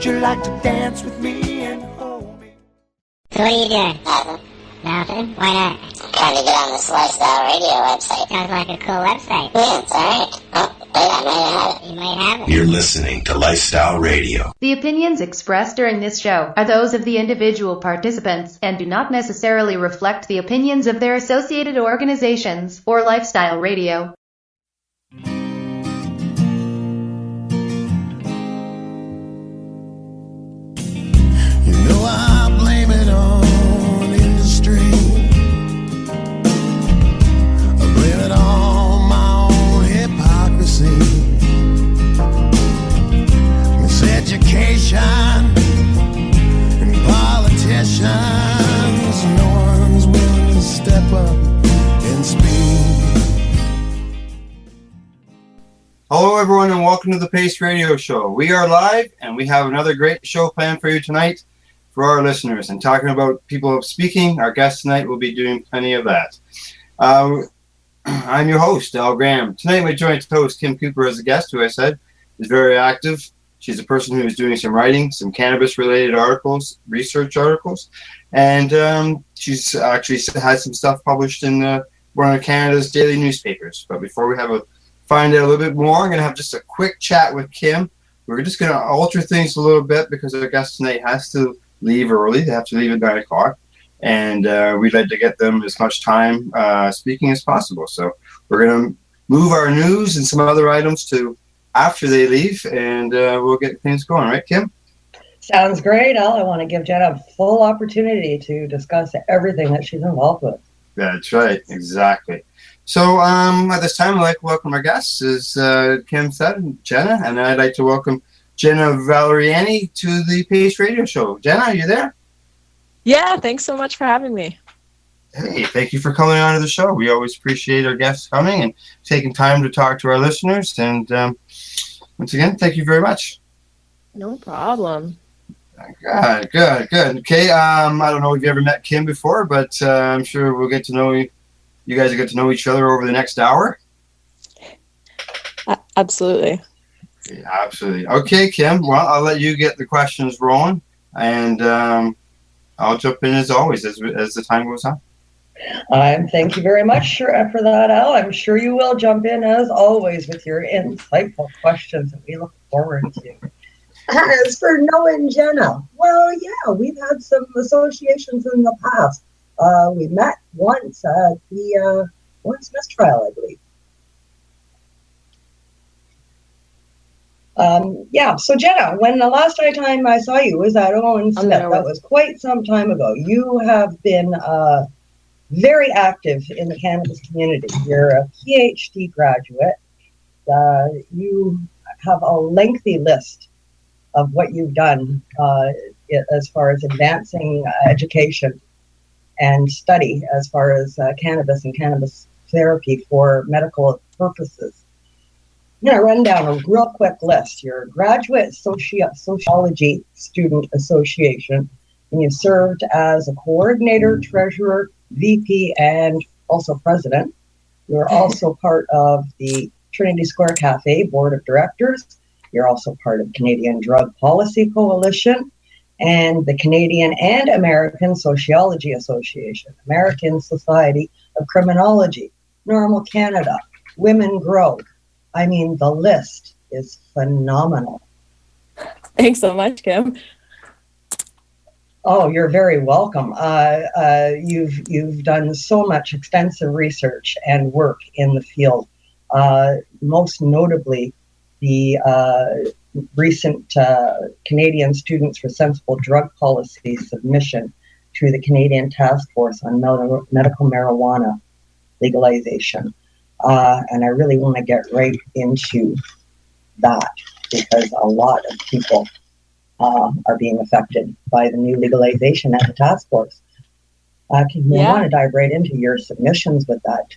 Would you like to dance with me and hold me? So what are you doing? Nothing. Nothing? Why not? Trying to get on this Lifestyle Radio website. Sounds like a cool website. Yeah, it's alright. Oh, wait, I might have it. You might have it. You're listening to Lifestyle Radio. The opinions expressed during this show are those of the individual participants and do not necessarily reflect the opinions of their associated organizations or Lifestyle Radio. I blame it on industry. I blame it on my own hypocrisy. It's education and politicians. No one's willing to step up and speak. Hello, everyone, and welcome to the Pace Radio Show. We are live, and we have another great show planned for you tonight. For our listeners, and talking about people speaking, our guest tonight will be doing plenty of that. I'm your host, Al Graham. Tonight, my joint host, Kim Cooper, as a guest, who I said is very active. She's a person who is doing some writing, some cannabis-related articles, research articles, and she's actually had some stuff published in one of Canada's daily newspapers. But before we find out a little bit more, I'm going to have just a quick chat with Kim. We're just going to alter things a little bit because our guest tonight has to leave early. They have to leave at 9 o'clock, and we'd like to get them as much time speaking as possible. So we're going to move our news and some other items to after they leave, and we'll get things going. Right, Kim? Sounds great, Al. I want to give Jenna a full opportunity to discuss everything that she's involved with. That's right, exactly. So at this time, I'd like to welcome our guests, as Kim said, Jenna, and I'd like to welcome Jenna Valleriani to the Pace Radio Show. Jenna, are you there? Yeah, thanks so much for having me. Hey, thank you for coming on to the show. We always appreciate our guests coming and taking time to talk to our listeners. And once again, thank you very much. No problem. Good. Okay, I don't know if you ever met Kim before, but I'm sure we'll get to know you. You guys will get to know each other over the next hour. Absolutely. Yeah, absolutely. Okay, Kim. Well, I'll let you get the questions rolling, and I'll jump in as always as the time goes on. Thank you very much for that, Al. I'm sure you will jump in as always with your insightful questions that we look forward to. As for knowing Jenna, well, yeah, we've had some associations in the past. We met once at the Lawrence mistrial, I believe. So Jenna, when the last time I saw you was at Owen Smith, that was quite some time ago. You have been very active in the cannabis community. You're a PhD graduate. You have a lengthy list of what you've done as far as advancing education and study as far as cannabis and cannabis therapy for medical purposes. I'm going to run down a real quick list. You're a graduate Sociology Student Association, and you served as a coordinator, treasurer, VP, and also president. You're also part of the Trinity Square Cafe Board of Directors. You're also part of Canadian Drug Policy Coalition and the Canadian and American Sociology Association, American Society of Criminology, Normal Canada, Women Grow. I mean, the list is phenomenal. Thanks so much, Kim. Oh, you're very welcome. You've done so much extensive research and work in the field. Most notably, the recent Canadian Students for Sensible Drug Policy submission to the Canadian Task Force on Medical Marijuana Legalization. And I really want to get right into that because a lot of people are being affected by the new legalization at the task force. I want to dive right into your submissions with that.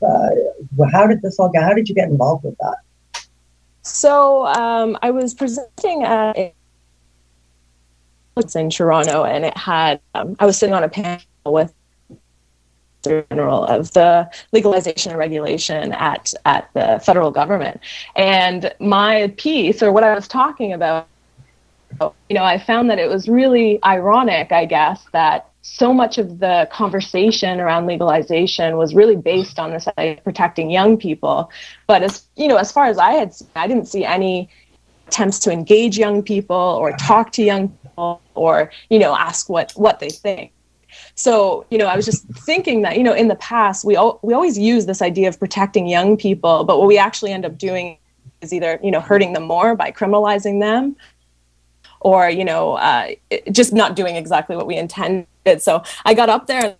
How did this all go? How did you get involved with that? So I was presenting at in Toronto, and it had I was sitting on a panel with General of the legalization and regulation at the federal government, and my piece, or what I was talking about, I found that it was really ironic, I guess, that so much of the conversation around legalization was really based on this idea of protecting young people. But as far as I didn't see any attempts to engage young people or talk to young people or, ask what they think. So, I was just thinking that, in the past, we always use this idea of protecting young people, but what we actually end up doing is either, hurting them more by criminalizing them, or, just not doing exactly what we intended. So I got up there.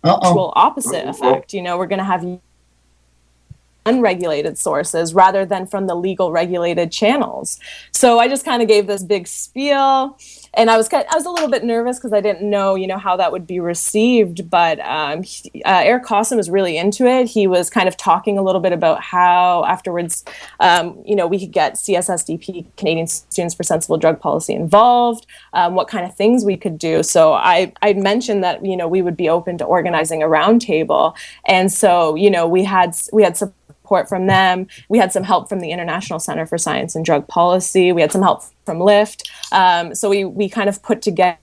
Actual opposite effect. We're going to have unregulated sources rather than from the legal regulated channels. So I just kind of gave this big spiel, and I was a little bit nervous because I didn't know, how that would be received. But Eric Cawson was really into it. He was kind of talking a little bit about how afterwards, we could get CSSDP, Canadian Students for Sensible Drug Policy, involved, what kind of things we could do. So I mentioned that, we would be open to organizing a roundtable. And so, we had support from them. We had some help from the International Center for Science and Drug Policy. We had some help from LIFT. So we kind of put together,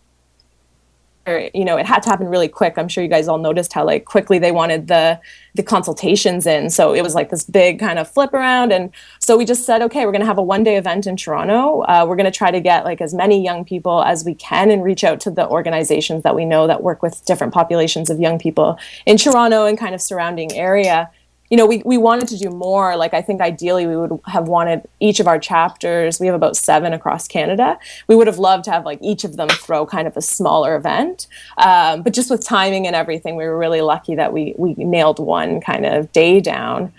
it had to happen really quick. I'm sure you guys all noticed how quickly they wanted the consultations in. So it was this big kind of flip around. And so we just said, okay, we're going to have a one-day event in Toronto. We're going to try to get as many young people as we can and reach out to the organizations that we know that work with different populations of young people in Toronto and kind of surrounding area. We wanted to do more. I think ideally we would have wanted each of our chapters, we have about 7 across Canada. We would have loved to have each of them throw kind of a smaller event. But just with timing and everything, we were really lucky that we nailed one kind of day down.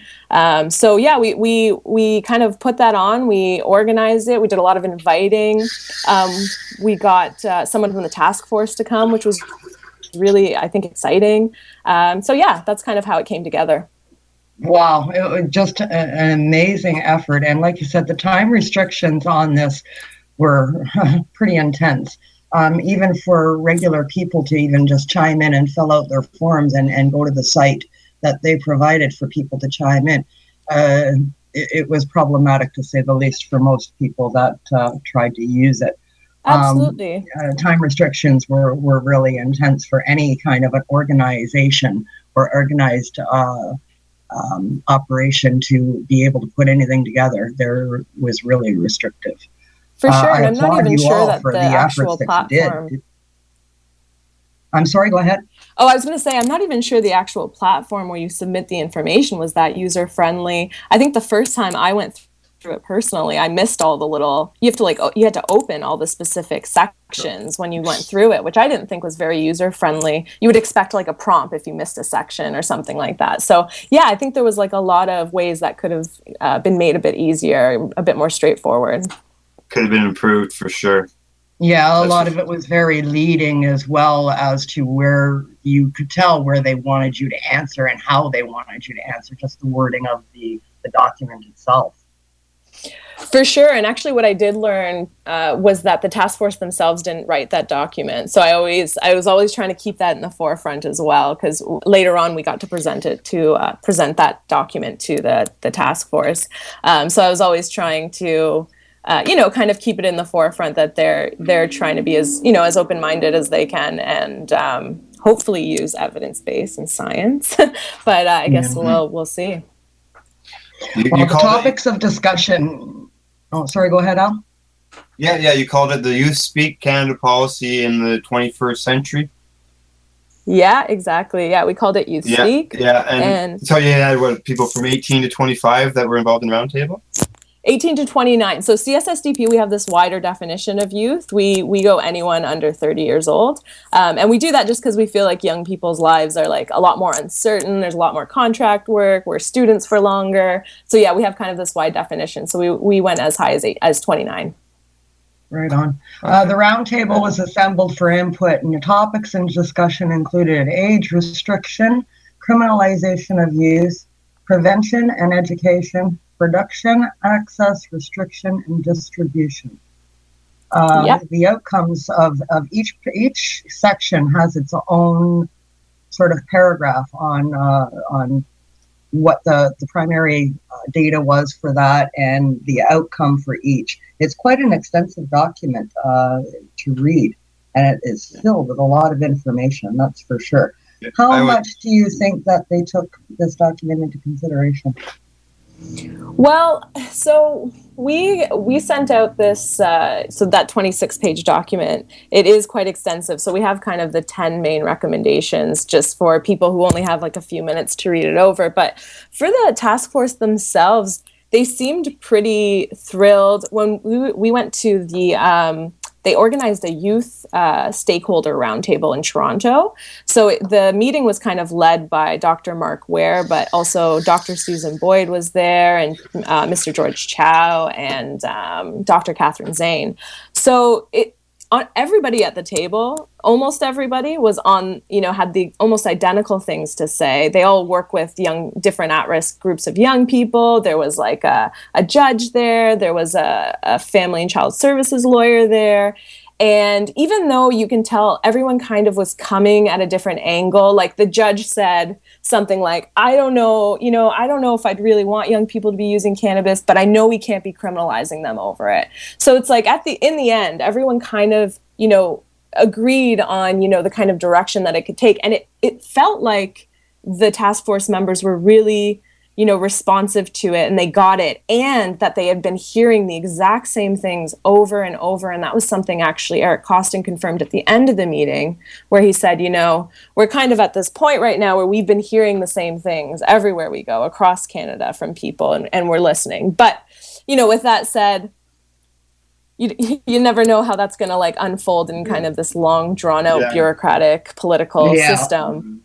So yeah, we kind of put that on. We organized it. We did a lot of inviting. We got someone from the task force to come, which was really, I think, exciting. So yeah, that's kind of how it came together. Wow, it was just an amazing effort. And like you said, the time restrictions on this were pretty intense. Even for regular people to even just chime in and fill out their forms and go to the site that they provided for people to chime in. It was problematic, to say the least, for most people that tried to use it. Absolutely. Time restrictions were really intense for any kind of an organization or organized operation to be able to put anything together. There was really restrictive. For sure, and I'm not even sure that the actual platform. I'm sorry, go ahead. Oh, I was going to say, I'm not even sure the actual platform where you submit the information was that user-friendly. I think the first time I went through it personally, I missed all the little, you had to open all the specific sections when you went through it, which I didn't think was very user-friendly. You would expect a prompt if you missed a section or something like that. So yeah, I think there was a lot of ways that could have been made a bit easier, a bit more straightforward. Could have been improved for sure. Yeah, a lot of it was very leading, as well as to where you could tell where they wanted you to answer and how they wanted you to answer, just the wording of the document itself. For sure. And actually what I did learn was that the task force themselves didn't write that document. So I was always trying to keep that in the forefront as well, because later on we got to present that document to the task force. So I was always trying to kind of keep it in the forefront that they're trying to be as open-minded as they can and hopefully use evidence-based and science. But I guess we'll see. The topics of discussion. Oh, sorry, go ahead, Al. Yeah, you called it the Youth Speak Canada Policy in the 21st Century. Yeah, exactly. Yeah, we called it Youth Speak. Yeah, and so you had people from 18 to 25 that were involved in the roundtable? 18 to 29. So CSSDP, we have this wider definition of youth. We go anyone under 30 years old. And we do that just because we feel like young people's lives are a lot more uncertain. There's a lot more contract work. We're students for longer. So yeah, we have kind of this wide definition. So we went as high as 29. Right on. The roundtable was assembled for input, and the topics and discussion included age restriction, criminalization of youth, prevention and education, production, access, restriction, and distribution. The outcomes of each section has its own sort of paragraph on what the primary data was for that and the outcome for each. It's quite an extensive document to read, and it is filled with a lot of information, that's for sure. How much do you think that they took this document into consideration? Well, so we sent out this, so that 26-page document, it is quite extensive. So we have kind of the 10 main recommendations just for people who only have like a few minutes to read it over. But for the task force themselves, they seemed pretty thrilled. When we went to the, they organized a youth stakeholder roundtable in Toronto. So the meeting was kind of led by Dr. Mark Ware, but also Dr. Susan Boyd was there, and Mr. George Chow, and Dr. Catherine Zane. So everybody at the table, almost everybody was on, had the almost identical things to say. They all work with different at-risk groups of young people. There was like a judge there. There was a family and child services lawyer there. And even though you can tell everyone kind of was coming at a different angle, like the judge said something like, I don't know if I'd really want young people to be using cannabis, but I know we can't be criminalizing them over it. So it's like in the end, everyone kind of, agreed on, the kind of direction that it could take. And it felt like the task force members were really, responsive to it, and they got it, and that they had been hearing the exact same things over and over. And that was something actually Eric Costin confirmed at the end of the meeting, where he said, we're kind of at this point right now where we've been hearing the same things everywhere we go across Canada from people, and we're listening. But, with that said, you never know how that's going to like unfold in kind of this long drawn out bureaucratic political system.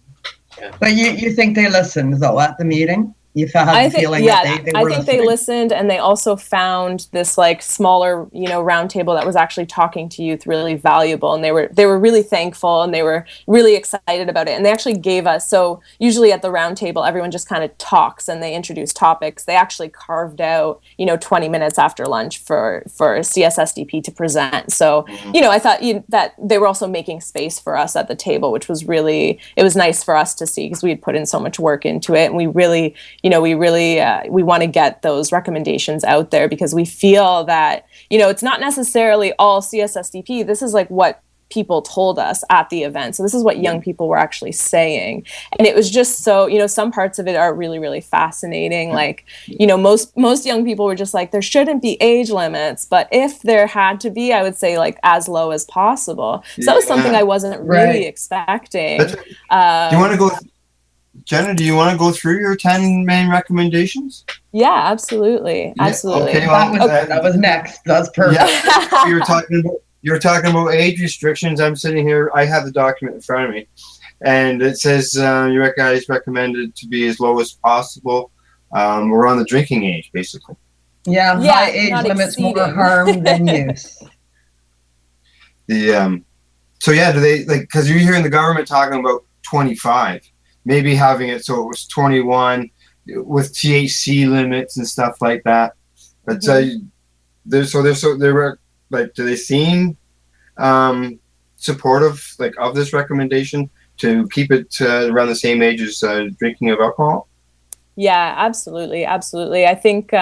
But you think they listened though at the meeting? You have the feeling that they were listening. They listened, and they also found this like smaller, roundtable that was actually talking to youth really valuable, and they were really thankful, and they were really excited about it. And they actually gave us, so usually at the roundtable, everyone just kind of talks and they introduce topics. They actually carved out, 20 minutes after lunch for CSSDP to present. So, I thought that they were also making space for us at the table, which was it was nice for us to see, because we had put in so much work into it, and we really we want to get those recommendations out there, because we feel that, it's not necessarily all CSSDP. This is like what people told us at the event. So this is what young people were actually saying. And it was just so, some parts of it are really, really fascinating. Like, most young people were just like, there shouldn't be age limits, but if there had to be, I would say like as low as possible. So that was something I wasn't really expecting. Do you want to go... Jenna, do you want to go through your 10 main recommendations? Yeah, absolutely. Absolutely. Okay, well, that was next. That's perfect. Yeah, you were talking about age restrictions. I'm sitting here. I have the document in front of me, and it says your guys recommended to be as low as possible. We're on the drinking age, basically. Yeah, high age limits more harm than use. So yeah, do they like, because you're hearing the government talking about 25. Maybe having it so it was 21 with THC limits and stuff like that. But they were like, do they seem supportive of this recommendation to keep it around the same age as drinking of alcohol? Yeah, absolutely. Absolutely. I think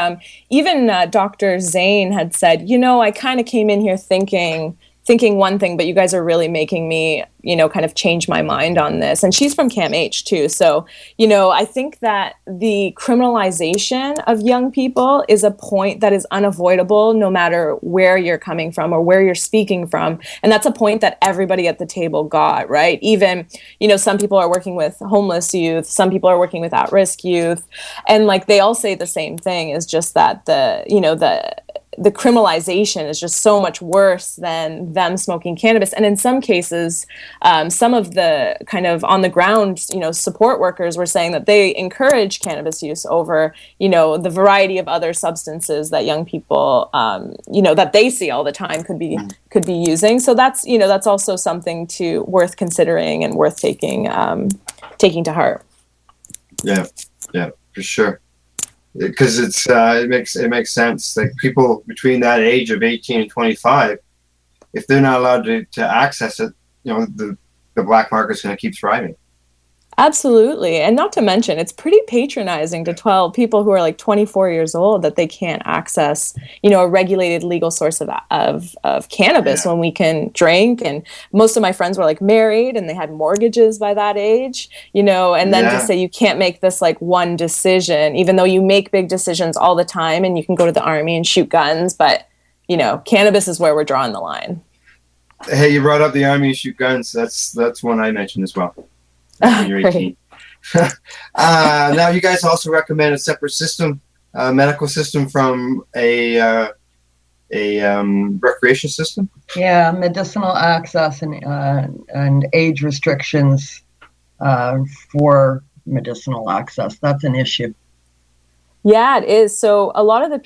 even Dr. Zane had said, I kind of came in here thinking one thing, but you guys are really making me, kind of change my mind on this. And she's from CAMH too. So, I think that the criminalization of young people is a point that is unavoidable no matter where you're coming from or where you're speaking from. And that's a point that everybody at the table got, right? Even, some people are working with homeless youth, some people are working with at-risk youth. And like, they all say the same thing, is just that the criminalization is just so much worse than them smoking cannabis. And in some cases, some of the kind of on the ground, support workers were saying that they encourage cannabis use over, the variety of other substances that young people, that they see all the time could be using. So that's, that's also something worth considering and worth taking to heart. Yeah, for sure. Because it makes sense. Like, people between that age of 18 and 25, if they're not allowed to access it, the black market's going to keep thriving. Absolutely. And not to mention, it's pretty patronizing to tell people who are like 24 years old that they can't access, a regulated legal source of cannabis when we can drink. And most of my friends were like married and they had mortgages by that age, and then to say you can't make this like one decision, even though you make big decisions all the time and you can go to the army and shoot guns. But, cannabis is where we're drawing the line. Hey, you brought up the army and shoot guns. That's one I mentioned as well. When you're 18. Now, you guys also recommend a separate system, medical system from a recreation system. Yeah, medicinal access and age restrictions for medicinal access. That's an issue. Yeah, it is. So a lot of the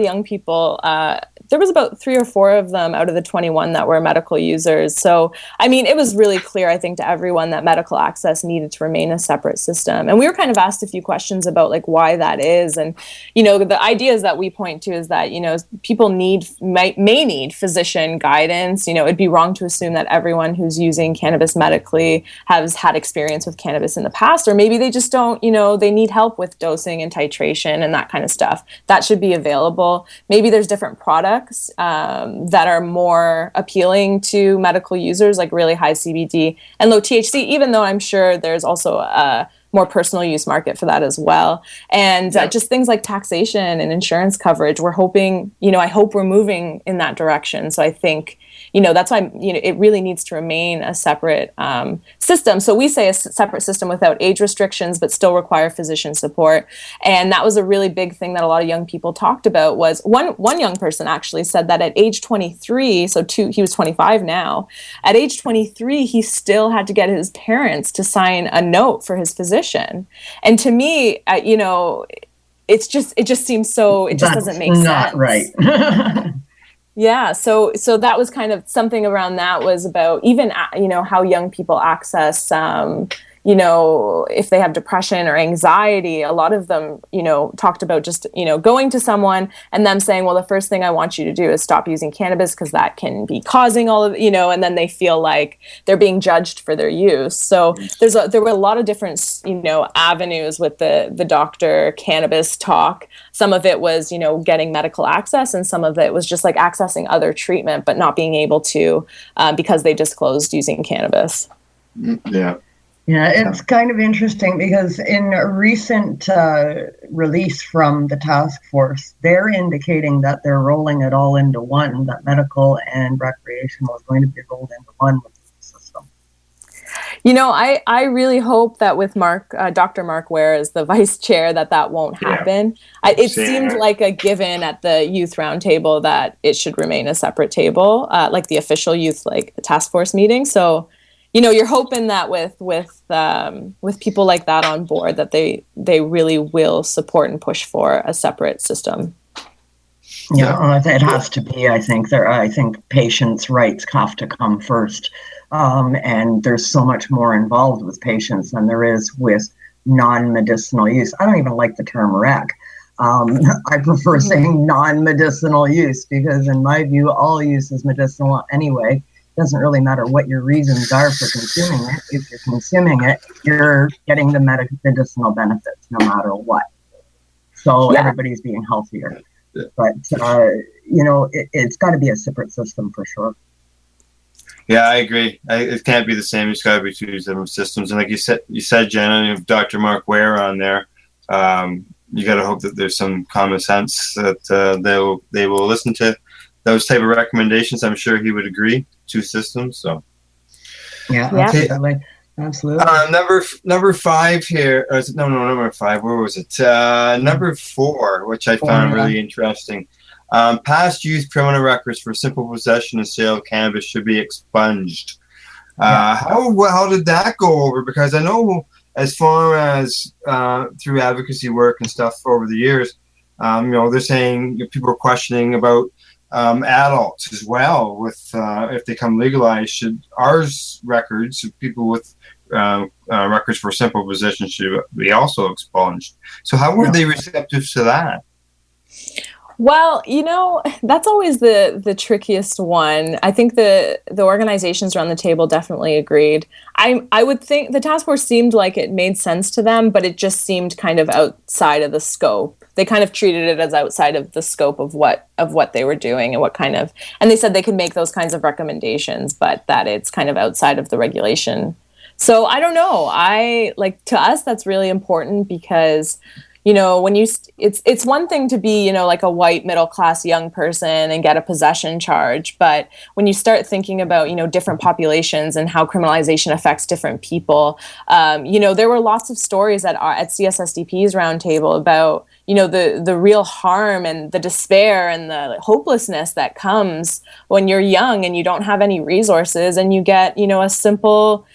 young people, there was about 3 or 4 of them out of the 21 that were medical users. So, I mean, it was really clear, I think, to everyone that medical access needed to remain a separate system. And we were kind of asked a few questions about like why that is. And, the ideas that we point to is that, people may need physician guidance. It'd be wrong to assume that everyone who's using cannabis medically has had experience with cannabis in the past, or maybe they just don't, they need help with dosing and titration and that kind of stuff. That should be available. Maybe there's different products that are more appealing to medical users, like really high CBD and low THC, even though I'm sure there's also a more personal use market for that as well. And just things like taxation and insurance coverage, we're hoping, I hope we're moving in that direction. So I think, that's why, it really needs to remain a separate system. So we say a separate system without age restrictions, but still require physician support. And that was a really big thing that a lot of young people talked about. Was one young person actually said that at age 23, he was 25 now, at age 23, he still had to get his parents to sign a note for his physician. And to me, it just seems so, it just doesn't make sense. Not right. Yeah, so that was kind of something around that was about even, how young people access, if they have depression or anxiety. A lot of them, talked about just, going to someone and them saying, well, the first thing I want you to do is stop using cannabis because that can be causing all of, and then they feel like they're being judged for their use. So there were a lot of different, avenues with the doctor cannabis talk. Some of it was, getting medical access, and some of it was just like accessing other treatment, but not being able to because they disclosed using cannabis. Yeah. Yeah, it's kind of interesting because in a recent release from the task force, they're indicating that they're rolling it all into one, that medical and recreational is going to be rolled into one with the system. I really hope that with Dr. Mark Ware as the vice chair, that won't happen. It seemed like a given at the youth roundtable that it should remain a separate table, like the official youth task force meeting. So, you're hoping that with people like that on board, that they really will support and push for a separate system. Yeah, it has to be. I think patients' rights have to come first, and there's so much more involved with patients than there is with non-medicinal use. I don't even like the term rec. I prefer saying non-medicinal use because, in my view, all use is medicinal anyway. Doesn't really matter what your reasons are for consuming it. If you're consuming it, you're getting the medicinal benefits no matter what. So everybody's being healthier. But, it's got to be a separate system for sure. Yeah, I agree. It can't be the same. It's got to be 2 different systems. And like you said, Jenna, you have Dr. Mark Ware on there. You got to hope that there's some common sense that they will listen to those type of recommendations. I'm sure he would agree. 2 systems. So yeah, okay. Absolutely. Number 5 here. Or is it, no, number 5. Where was it? Number 4, which I found really interesting. Past youth criminal records for simple possession and sale of cannabis should be expunged. How did that go over? Because I know as far as through advocacy work and stuff over the years, they're saying people are questioning about adults as well. With if they come legalized, should ours records of people with records for simple possession should be also expunged? So how were they receptive to that? Well, that's always the trickiest one. I think the organizations around the table definitely agreed. I would think the task force seemed like it made sense to them, but it just seemed kind of outside of the scope. They kind of treated it as outside of the scope of what they were doing and they said they could make those kinds of recommendations, but that it's kind of outside of the regulation. So I don't know. To us, that's really important because when it's one thing to be, like a white middle class young person and get a possession charge. But when you start thinking about, different populations and how criminalization affects different people, there were lots of stories at CSSDP's roundtable about, the real harm and the despair and the hopelessness that comes when you're young and you don't have any resources and you get, a simple,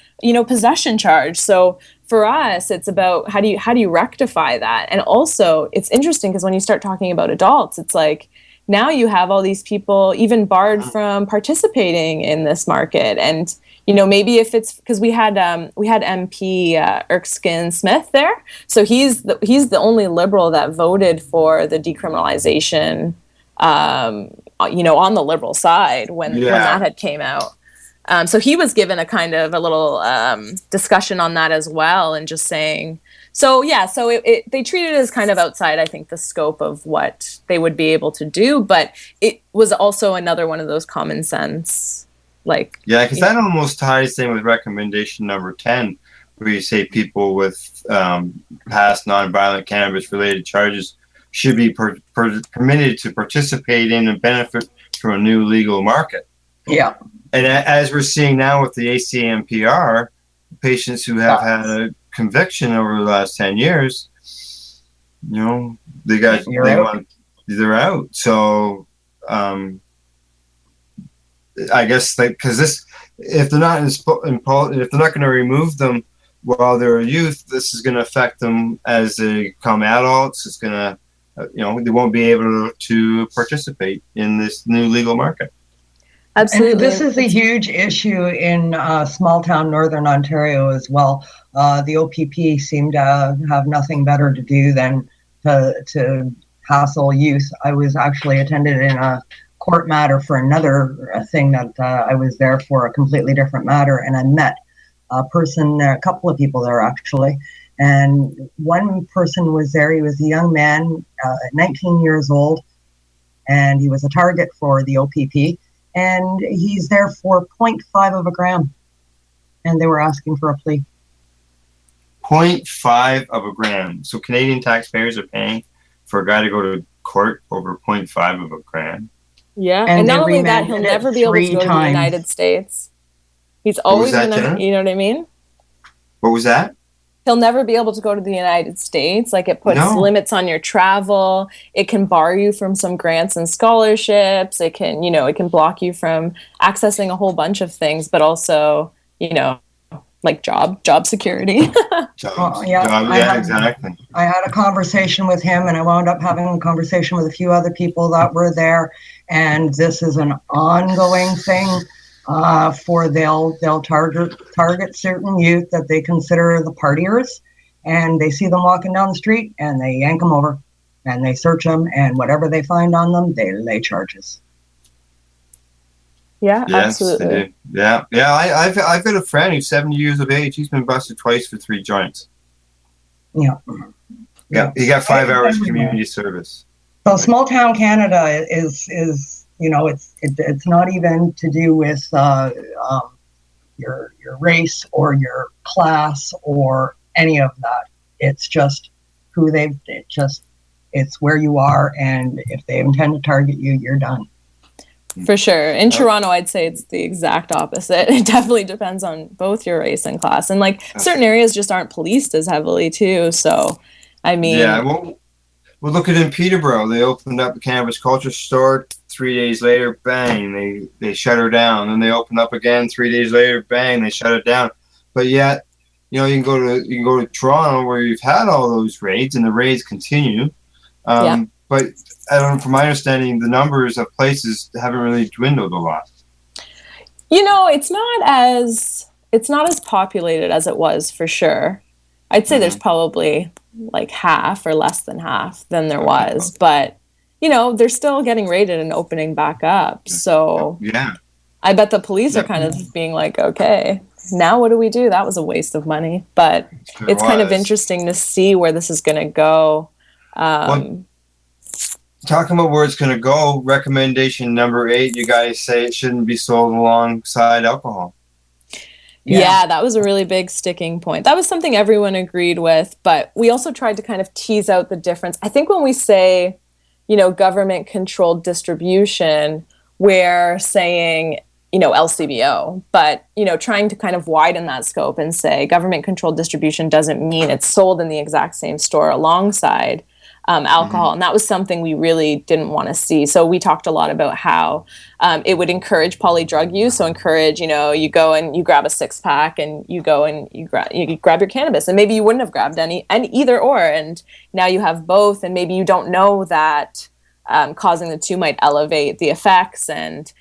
possession charge. So for us, it's about how do you rectify that? And also, it's interesting because when you start talking about adults, it's like now you have all these people even barred from participating in this market. And maybe if it's because we had MP Erskine Smith there, so he's the only Liberal that voted for the decriminalization, on the Liberal side when that had came out. So he was given a kind of a little discussion on that as well, and just saying, they treated it as kind of outside, I think, the scope of what they would be able to do, but it was also another one of those common sense, because that almost ties in with recommendation number 10, where you say people with past nonviolent cannabis-related charges should be permitted to participate in and benefit from a new legal market. Yeah. And as we're seeing now with the ACMPR, patients who have had a conviction over the last 10 years, they're out. So I guess because if they're not going to remove them while they're a youth, this is going to affect them as they become adults. It's going to, they won't be able to participate in this new legal market. Absolutely. And this is a huge issue in small town Northern Ontario as well. The OPP seem to have nothing better to do than to hassle youth. I was actually attended in a court matter for another thing that I was there for, a completely different matter, and I met a person there, a couple of people there actually. And one person was there, he was a young man, 19 years old, and he was a target for the OPP. And he's there for 0.5 of a gram. And they were asking for a plea. 0.5 of a gram. So Canadian taxpayers are paying for a guy to go to court over 0.5 of a gram. Yeah. And not only that, he'll never be able to go to the United States. He's always going to, you know what I mean? What was that? He'll never be able to go to the United States. It puts limits on your travel. It can bar you from some grants and scholarships. It can, it can block you from accessing a whole bunch of things, but also, job security. Exactly. I had a conversation with him, and I wound up having a conversation with a few other people that were there. And this is an ongoing thing. They'll target certain youth that they consider the partiers, and they see them walking down the street and they yank them over and they search them, and whatever they find on them, they lay charges. Yeah, yes, absolutely. Yeah. I've got a friend who's 70 years of age. He's been busted twice for 3 joints. Yeah. He got 5 hours community service. So small town Canada is it's not even to do with your race or your class or any of that. It's just it's where you are, and if they intend to target you, you're done. For sure. In Toronto, I'd say it's the exact opposite. It definitely depends on both your race and class, and certain areas just aren't policed as heavily too. So, I mean, well, look at in Peterborough. They opened up a cannabis culture store. 3 days later, bang, they shut her down. And they open up again. 3 days later, bang, they shut it down. But yet, you can go to Toronto where you've had all those raids, and the raids continue. But from my understanding, the numbers of places haven't really dwindled a lot. It's not as populated as it was, for sure. I'd say there's probably half or less than half than there was, but they're still getting raided and opening back up. So Yeah. I bet the police are kind of being like, okay, now what do we do? That was a waste of money. But it's kind of interesting to see where this is going to go. Talking about where it's going to go, recommendation number 8, you guys say it shouldn't be sold alongside alcohol. Yeah, that was a really big sticking point. That was something everyone agreed with, but we also tried to kind of tease out the difference. I think when we say, government-controlled distribution, we're saying, LCBO, but, trying to kind of widen that scope and say government-controlled distribution doesn't mean it's sold in the exact same store alongside alcohol. And that was something we really didn't want to see. So we talked a lot about how it would encourage polydrug use. So encourage, you go and you grab a 6-pack and you go and you grab your cannabis. And maybe you wouldn't have grabbed any either or. And now you have both. And maybe you don't know that causing the two might elevate the effects. And,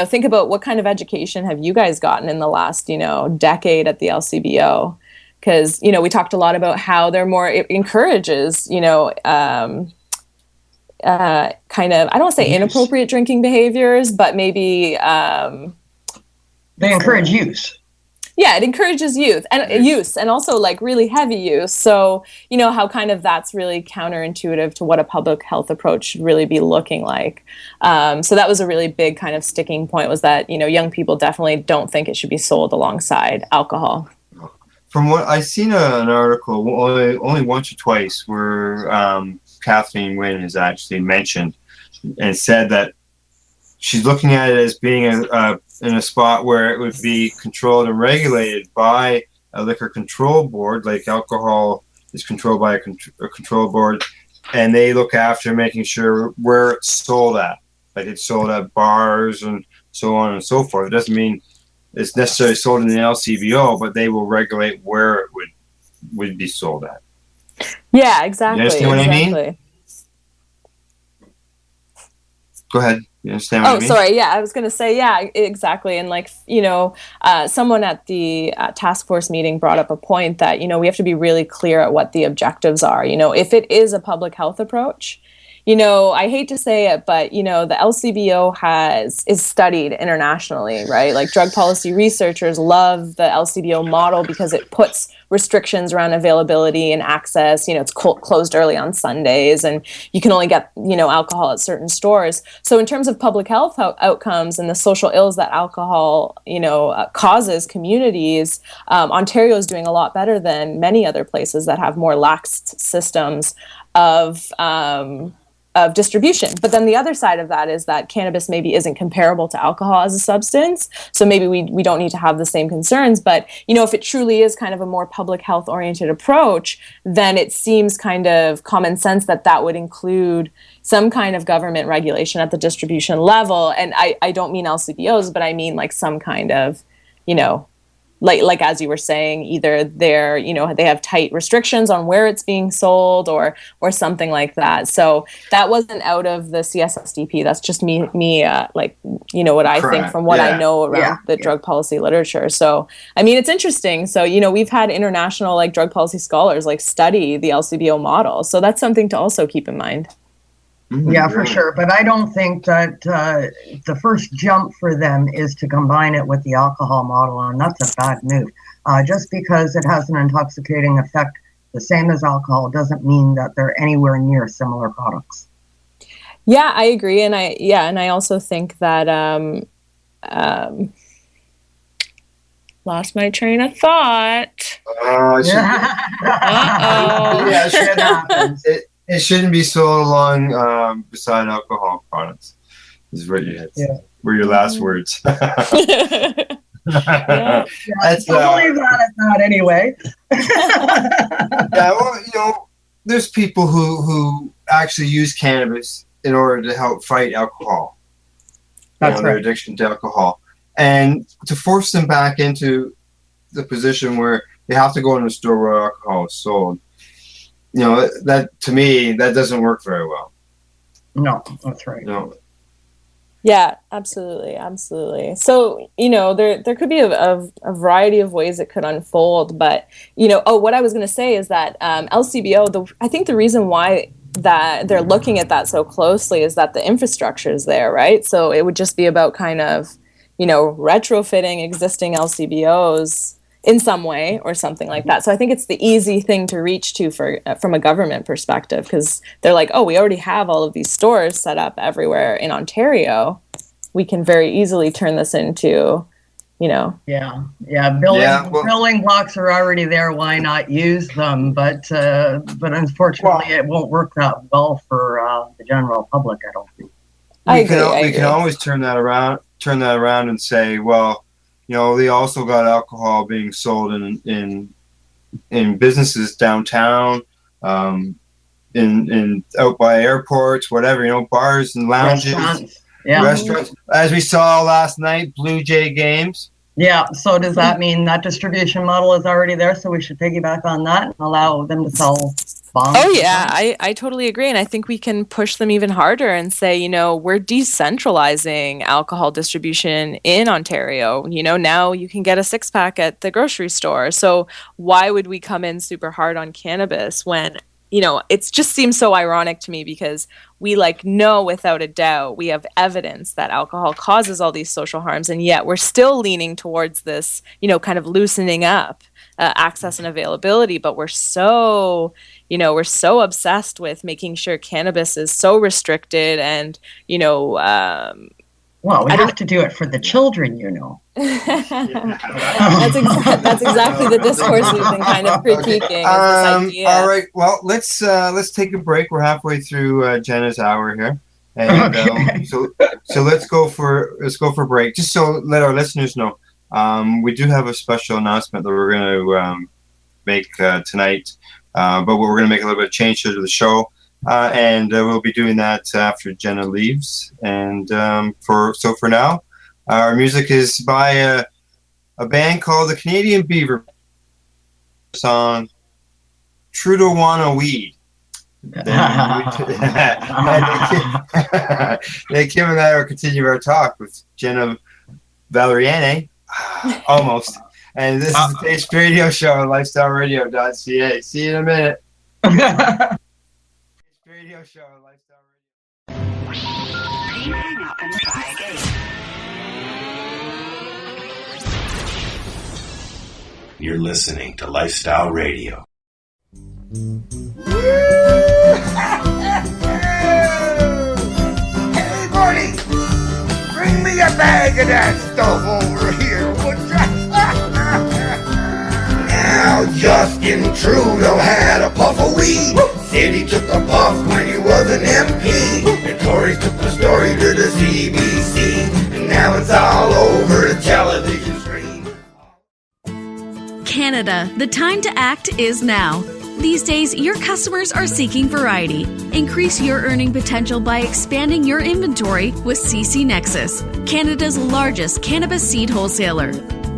think about what kind of education have you guys gotten in the last, decade at the LCBO? Because, we talked a lot about how it encourages, kind of, I don't want to say inappropriate drinking behaviors, but maybe... they encourage use. Yeah, it encourages use and also like really heavy use. So, how kind of that's really counterintuitive to what a public health approach should really be looking like. So that was a really big kind of sticking point, was that, young people definitely don't think it should be sold alongside alcohol. From what I've seen an article only once or twice where Kathleen Wynne has actually mentioned and said that she's looking at it as being in a spot where it would be controlled and regulated by a liquor control board, like alcohol is controlled by a control board, and they look after making sure where it's sold at. Like it's sold at bars and so on and so forth. It doesn't mean it's necessarily sold in the LCBO, but they will regulate where it would be sold at. Yeah, exactly. You understand what I mean? Go ahead. You understand what I mean? Sorry. Yeah, I was going to say, yeah, exactly. And someone at the task force meeting brought up a point that, we have to be really clear at what the objectives are. If it is a public health approach, I hate to say it, but, the LCBO is studied internationally, right? Like drug policy researchers love the LCBO model because it puts restrictions around availability and access. It's closed early on Sundays and you can only get, alcohol at certain stores. So in terms of public health outcomes and the social ills that alcohol, causes communities, Ontario is doing a lot better than many other places that have more lax systems of distribution. But then the other side of that is that cannabis maybe isn't comparable to alcohol as a substance. So maybe we don't need to have the same concerns. But, if it truly is kind of a more public health oriented approach, then it seems kind of common sense that would include some kind of government regulation at the distribution level. And I don't mean LCBOs, but I mean like some kind of, like as you were saying, either they're, they have tight restrictions on where it's being sold or something like that. So that wasn't out of the CSSDP. That's just me what I think from what I know around the drug policy literature. So, I mean, it's interesting. So, we've had international like drug policy scholars like study the LCBO model. So that's something to also keep in mind. Yeah, for sure. But I don't think that the first jump for them is to combine it with the alcohol model, and that's a bad move. Just because it has an intoxicating effect the same as alcohol doesn't mean that they're anywhere near similar products. Yeah, I agree. And I also think that lost my train of thought. Yeah, shit happens. It shouldn't be sold along beside alcohol products. Is what you had. Were your last words. That's I'll leave that at that anyway. Yeah, well, there's people who actually use cannabis in order to help fight alcohol. That's right. Their addiction to alcohol, and to force them back into the position where they have to go in a store where alcohol is sold. That to me, that doesn't work very well. No, that's right. No. Yeah, absolutely. So, there could be a variety of ways it could unfold. But, what I was going to say is that LCBO, I think the reason why that they're looking at that so closely is that the infrastructure is there, right? So it would just be about kind of, retrofitting existing LCBOs in some way or something like that. So I think it's the easy thing to reach to from a government perspective, because they're like, oh, we already have all of these stores set up everywhere in Ontario. We can very easily turn this into, building blocks are already there. Why not use them? But unfortunately, it won't work that well for the general public, I don't think. We can always turn that around and say, well, they also got alcohol being sold in businesses downtown, in out by airports, whatever, bars and lounges, restaurants. As we saw last night, Blue Jay games. Yeah. So does that mean that distribution model is already there? So we should piggyback on that and allow them to sell bonds? Oh, yeah, I totally agree. And I think we can push them even harder and say, we're decentralizing alcohol distribution in Ontario. Now you can get a 6-pack at the grocery store. So why would we come in super hard on cannabis when, it just seems so ironic to me, because we know without a doubt, we have evidence that alcohol causes all these social harms. And yet we're still leaning towards this, kind of loosening up access and availability. But we're so obsessed with making sure cannabis is so restricted and, well, we have to do it for the children, That's exactly the discourse we've been kind of critiquing. Is this idea. All right. Well, let's take a break. We're halfway through Jenna's hour here, and so let's go for a break. Just so let our listeners know, we do have a special announcement that we're going to make tonight, but we're going to make a little bit of change to the show. And we'll be doing that after Jenna leaves. And for now, our music is by a band called the Canadian Beaver. Song Trudeau Wanna Weed. Kim and I will continue our talk with Jenna Valleriani. Almost. And this is the Taste Radio Show on lifestyleradio.ca. See you in a minute. Radio show on Lifestyle Radio. Please hang up and try again. You're listening to Lifestyle Radio. Hey, Marty, bring me a bag of that stuff over here, would ya? Now, Justin Trudeau had a puff of weed. Said he took a puff when he was an MP. And Tories took the story to the CBC. And now it's all over the television screen. Canada, the time to act is now. These days, your customers are seeking variety. Increase your earning potential by expanding your inventory with CC Nexus, Canada's largest cannabis seed wholesaler.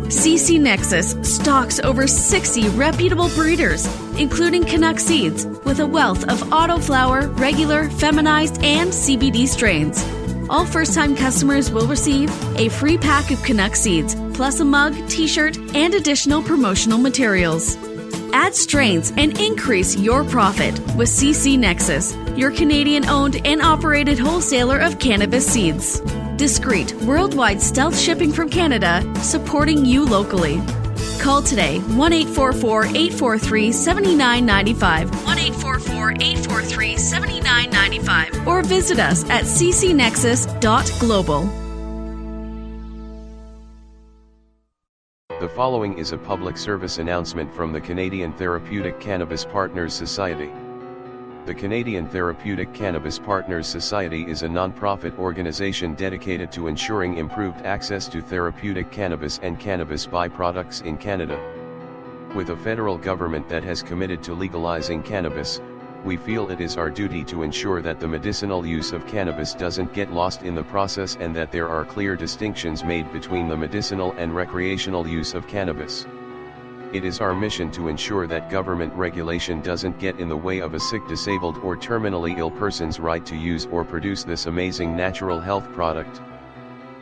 CC Nexus stocks over 60 reputable breeders, including Canuck seeds, with a wealth of autoflower, regular, feminized, and CBD strains. All first-time customers will receive a free pack of Canuck seeds, plus a mug, t-shirt, and additional promotional materials. Add strains and increase your profit with CC Nexus, your Canadian-owned and operated wholesaler of cannabis seeds. Discreet, worldwide stealth shipping from Canada, supporting you locally. Call today, 1-844-843-7995, 1-844-843-7995, or visit us at ccnexus.global. The following is a public service announcement from the Canadian Therapeutic Cannabis Partners Society. The Canadian Therapeutic Cannabis Partners Society is a non-profit organization dedicated to ensuring improved access to therapeutic cannabis and cannabis byproducts in Canada. With a federal government that has committed to legalizing cannabis, we feel it is our duty to ensure that the medicinal use of cannabis doesn't get lost in the process and that there are clear distinctions made between the medicinal and recreational use of cannabis. It is our mission to ensure that government regulation doesn't get in the way of a sick, disabled, or terminally ill person's right to use or produce this amazing natural health product.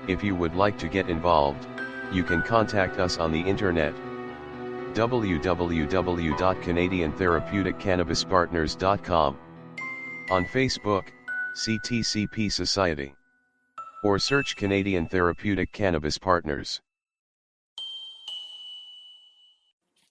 If you would like to get involved, you can contact us on the internet. www.canadiantherapeuticCannabisPartners.com. On Facebook, CTCP Society. Or search Canadian Therapeutic Cannabis Partners.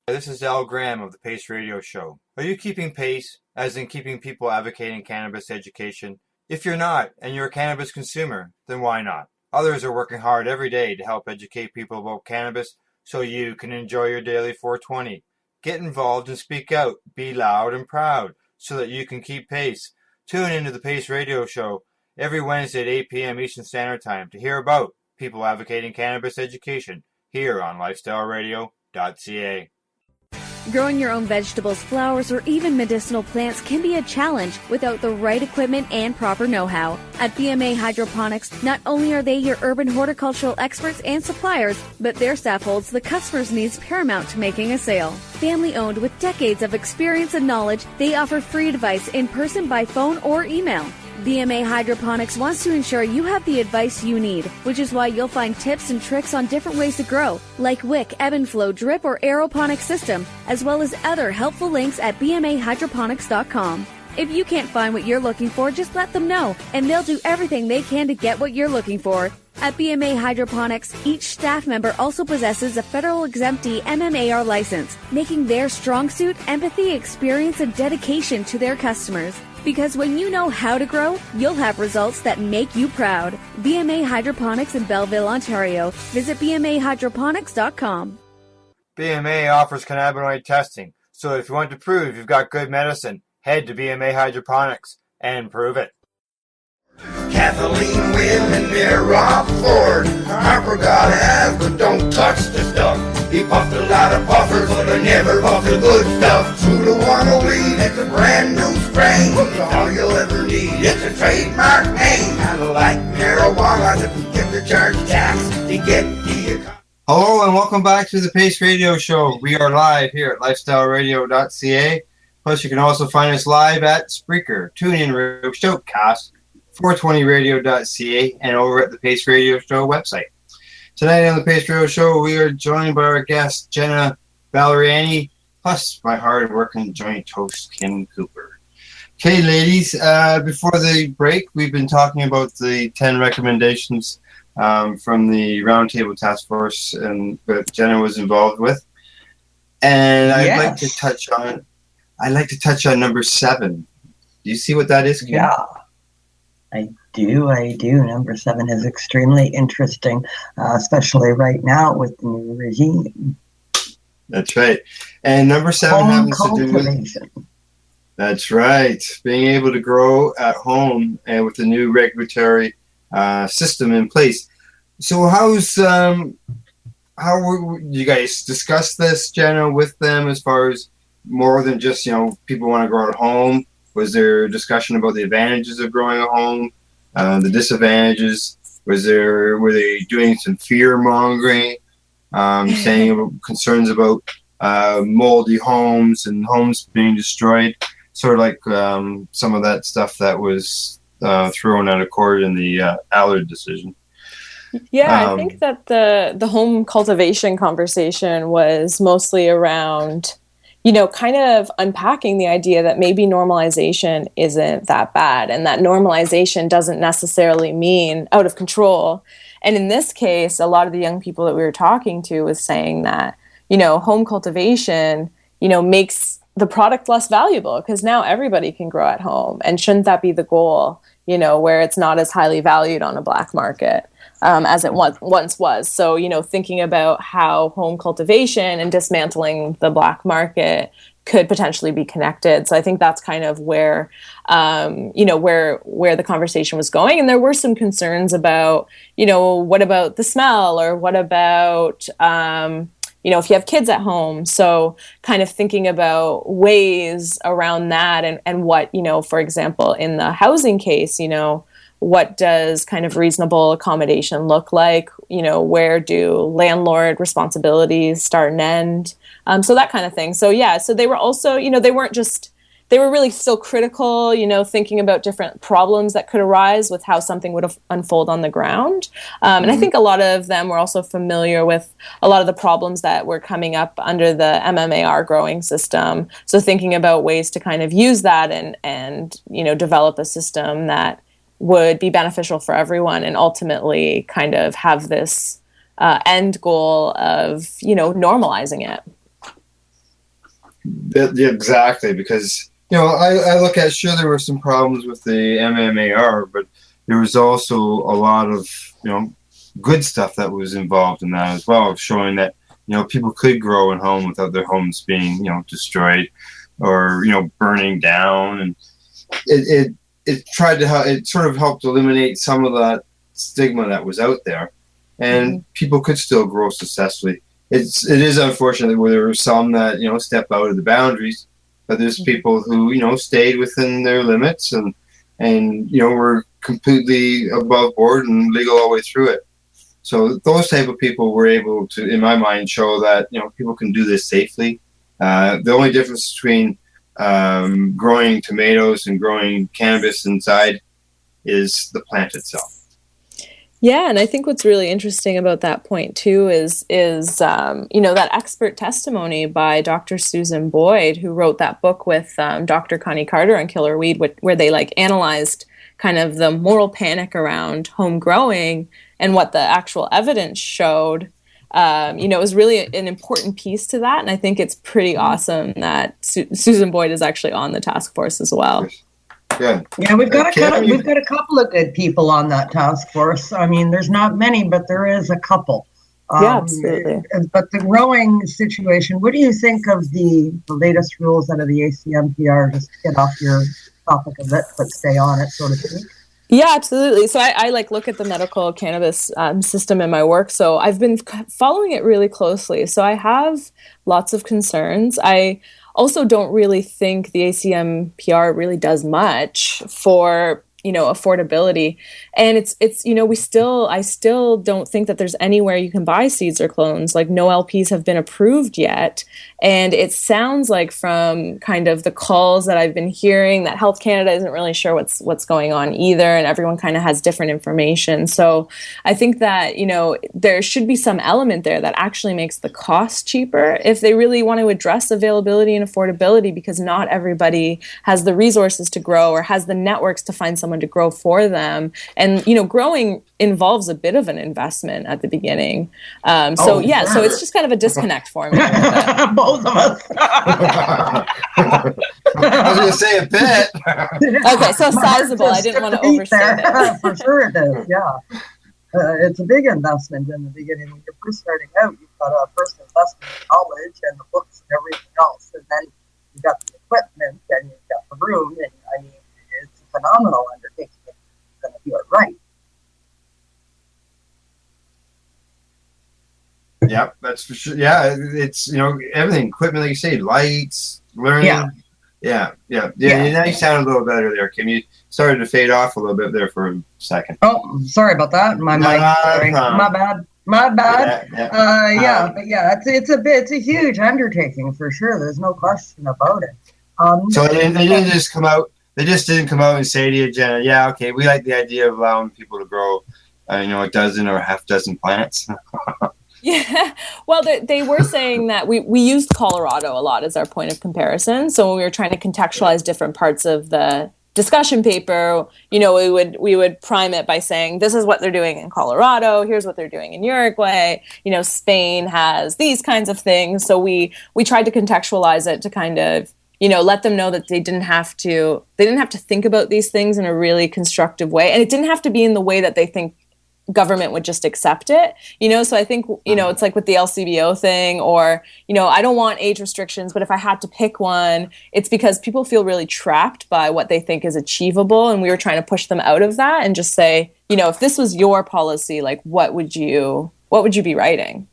This is Al Graham of the Pace Radio Show. Are you keeping pace, as in keeping people advocating cannabis education? If you're not, and you're a cannabis consumer, then why not? Others are working hard every day to help educate people about cannabis so you can enjoy your daily 420. Get involved and speak out. Be loud and proud so that you can keep pace. Tune into the Pace Radio Show every Wednesday at 8 p.m. Eastern Standard Time to hear about people advocating cannabis education here on lifestyleradio.ca. Growing your own vegetables, flowers, or even medicinal plants can be a challenge without the right equipment and proper know-how. At BMA Hydroponics, not only are they your urban horticultural experts and suppliers, but their staff holds the customer's needs paramount to making a sale. Family-owned with decades of experience and knowledge, they offer free advice in person, by phone, or email. BMA Hydroponics wants to ensure you have the advice you need, which is why you'll find tips and tricks on different ways to grow, like wick, ebb and flow, drip, or aeroponic system, as well as other helpful links at bmahydroponics.com. If you can't find what you're looking for, just let them know, and they'll do everything they can to get what you're looking for. At BMA Hydroponics, each staff member also possesses a federal exemptee MMAR license, making their strong suit empathy, experience, and dedication to their customers. Because when you know how to grow, you'll have results that make you proud. BMA Hydroponics in Belleville, Ontario. Visit bmahydroponics.com. BMA offers cannabinoid testing, so if you want to prove you've got good medicine, head to BMA Hydroponics and prove it. Kathleen Wynn and Mira Ford. Harper got ass, but don't touch the stuff. He puffed a lot of puffers, but I never puffed the good stuff. True to one weed, it's a brand new strain. It's all you'll ever need. It's a trademark name. Kinda like marijuana that we get to charge tax to get the. Hello and welcome back to the Pace Radio Show. We are live here at lifestyleradio.ca. Plus, you can also find us live at Spreaker, TuneIn Radio, Showcast, 420radio.ca, and over at the Pace Radio Show website. Tonight on the Pace Radio Show, we are joined by our guest, Jenna Valleriani, plus my hard-working joint host, Kim Cooper. Okay, ladies, before the break, we've been talking about the 10 recommendations from the Roundtable Task Force that Jenna was involved with. And I'd like to touch on number 7. Do you see what that is, Kim? Yeah. I do. Number 7 is extremely interesting, especially right now with the new regime. That's right. And number 7 home happens cultivation. to do. That's right. Being able to grow at home and with the new regulatory system in place. So how you guys discuss this, Jenna, with them as far as more than just, people want to grow at home? Was there a discussion about the advantages of growing at home, the disadvantages? Were they doing some fear mongering, saying about concerns about moldy homes and homes being destroyed? Sort of like some of that stuff that was thrown out of court in the Allard decision. Yeah, I think that the home cultivation conversation was mostly around, kind of unpacking the idea that maybe normalization isn't that bad, and that normalization doesn't necessarily mean out of control. And in this case, a lot of the young people that we were talking to was saying that, home cultivation, makes the product less valuable because now everybody can grow at home. And shouldn't that be the goal, where it's not as highly valued on a black market as it once was? So, thinking about how home cultivation and dismantling the black market could potentially be connected. So I think that's kind of where, where the conversation was going. And there were some concerns about, what about the smell, or what about, if you have kids at home. So kind of thinking about ways around that and what, for example, in the housing case, what does kind of reasonable accommodation look like? Where do landlord responsibilities start and end? So that kind of thing. So yeah, so they were also, they weren't just, they were really still critical, thinking about different problems that could arise with how something would unfold on the ground. And I think a lot of them were also familiar with a lot of the problems that were coming up under the MMAR growing system. So thinking about ways to kind of use that and develop a system that would be beneficial for everyone and ultimately kind of have this end goal of, normalizing it. Yeah, exactly, because I look at, sure, there were some problems with the MMAR, but there was also a lot of good stuff that was involved in that as well, showing that people could grow at home without their homes being destroyed or burning down, and it tried to help. It sort of helped eliminate some of that stigma that was out there, and people could still grow successfully. It is unfortunate where there were some that step out of the boundaries, but there's people who stayed within their limits and were completely above board and legal all the way through it. So those type of people were able to, in my mind, show that people can do this safely. The only difference between growing tomatoes and growing cannabis inside is the plant itself. Yeah, and I think what's really interesting about that point too is that expert testimony by Dr. Susan Boyd, who wrote that book with Dr. Connie Carter on killer weed, where they analyzed kind of the moral panic around home growing and what the actual evidence showed. It was really an important piece to that, and I think it's pretty awesome that Susan Boyd is actually on the task force as well. Good. Yeah, we've got a couple of good people on that task force. I mean, there's not many, but there is a couple. Yeah, absolutely. But the growing situation, what do you think of the latest rules out of the ACMPR? Just to get off your topic of it, but stay on it, so to speak. Yeah, absolutely. So I look at the medical cannabis system in my work. So I've been following it really closely. So I have lots of concerns. I also don't really think the ACMPR really does much for affordability, and it's I still don't think that there's anywhere you can buy seeds or clones. Like, no LPs have been approved yet, and it sounds like from kind of the calls that I've been hearing that Health Canada isn't really sure what's going on either, and everyone kind of has different information. So I think that there should be some element there that actually makes the cost cheaper if they really want to address availability and affordability, because not everybody has the resources to grow or has the networks to find someone to grow for them. And growing involves a bit of an investment at the beginning. So it's just kind of a disconnect for me. Both of us. I was going to say a bit. Okay, so sizable. I didn't want to overstate it. For sure it is, yeah. It's a big investment in the beginning. When you're first starting out, you've got a first investment in knowledge and the books and everything else. And then you've got the equipment and you've got the room. And I mean, it's a phenomenal undertaking if you're going to do it right. Yep, that's for sure. Yeah, it's everything, equipment, like you say, lights, learning. Yeah. Now you sound a little better there, Kim. You started to fade off a little bit there for a second. Oh, sorry about that. My mic. Sorry. My bad. It's a huge undertaking for sure. There's no question about it. So they didn't just come out. They just didn't come out and say to you, Jenna, yeah, okay, we like the idea of allowing people to grow, a dozen or a half dozen plants. Yeah, well, they were saying that we used Colorado a lot as our point of comparison. So when we were trying to contextualize different parts of the discussion paper, we would prime it by saying, this is what they're doing in Colorado. Here's what they're doing in Uruguay. Spain has these kinds of things. So we tried to contextualize it to kind of, let them know that they didn't have to think about these things in a really constructive way. And it didn't have to be in the way that they think government would just accept it, so I think, it's like with the LCBO thing, or, I don't want age restrictions, but if I had to pick one, it's because people feel really trapped by what they think is achievable. And we were trying to push them out of that and just say, if this was your policy, like, what would you be writing?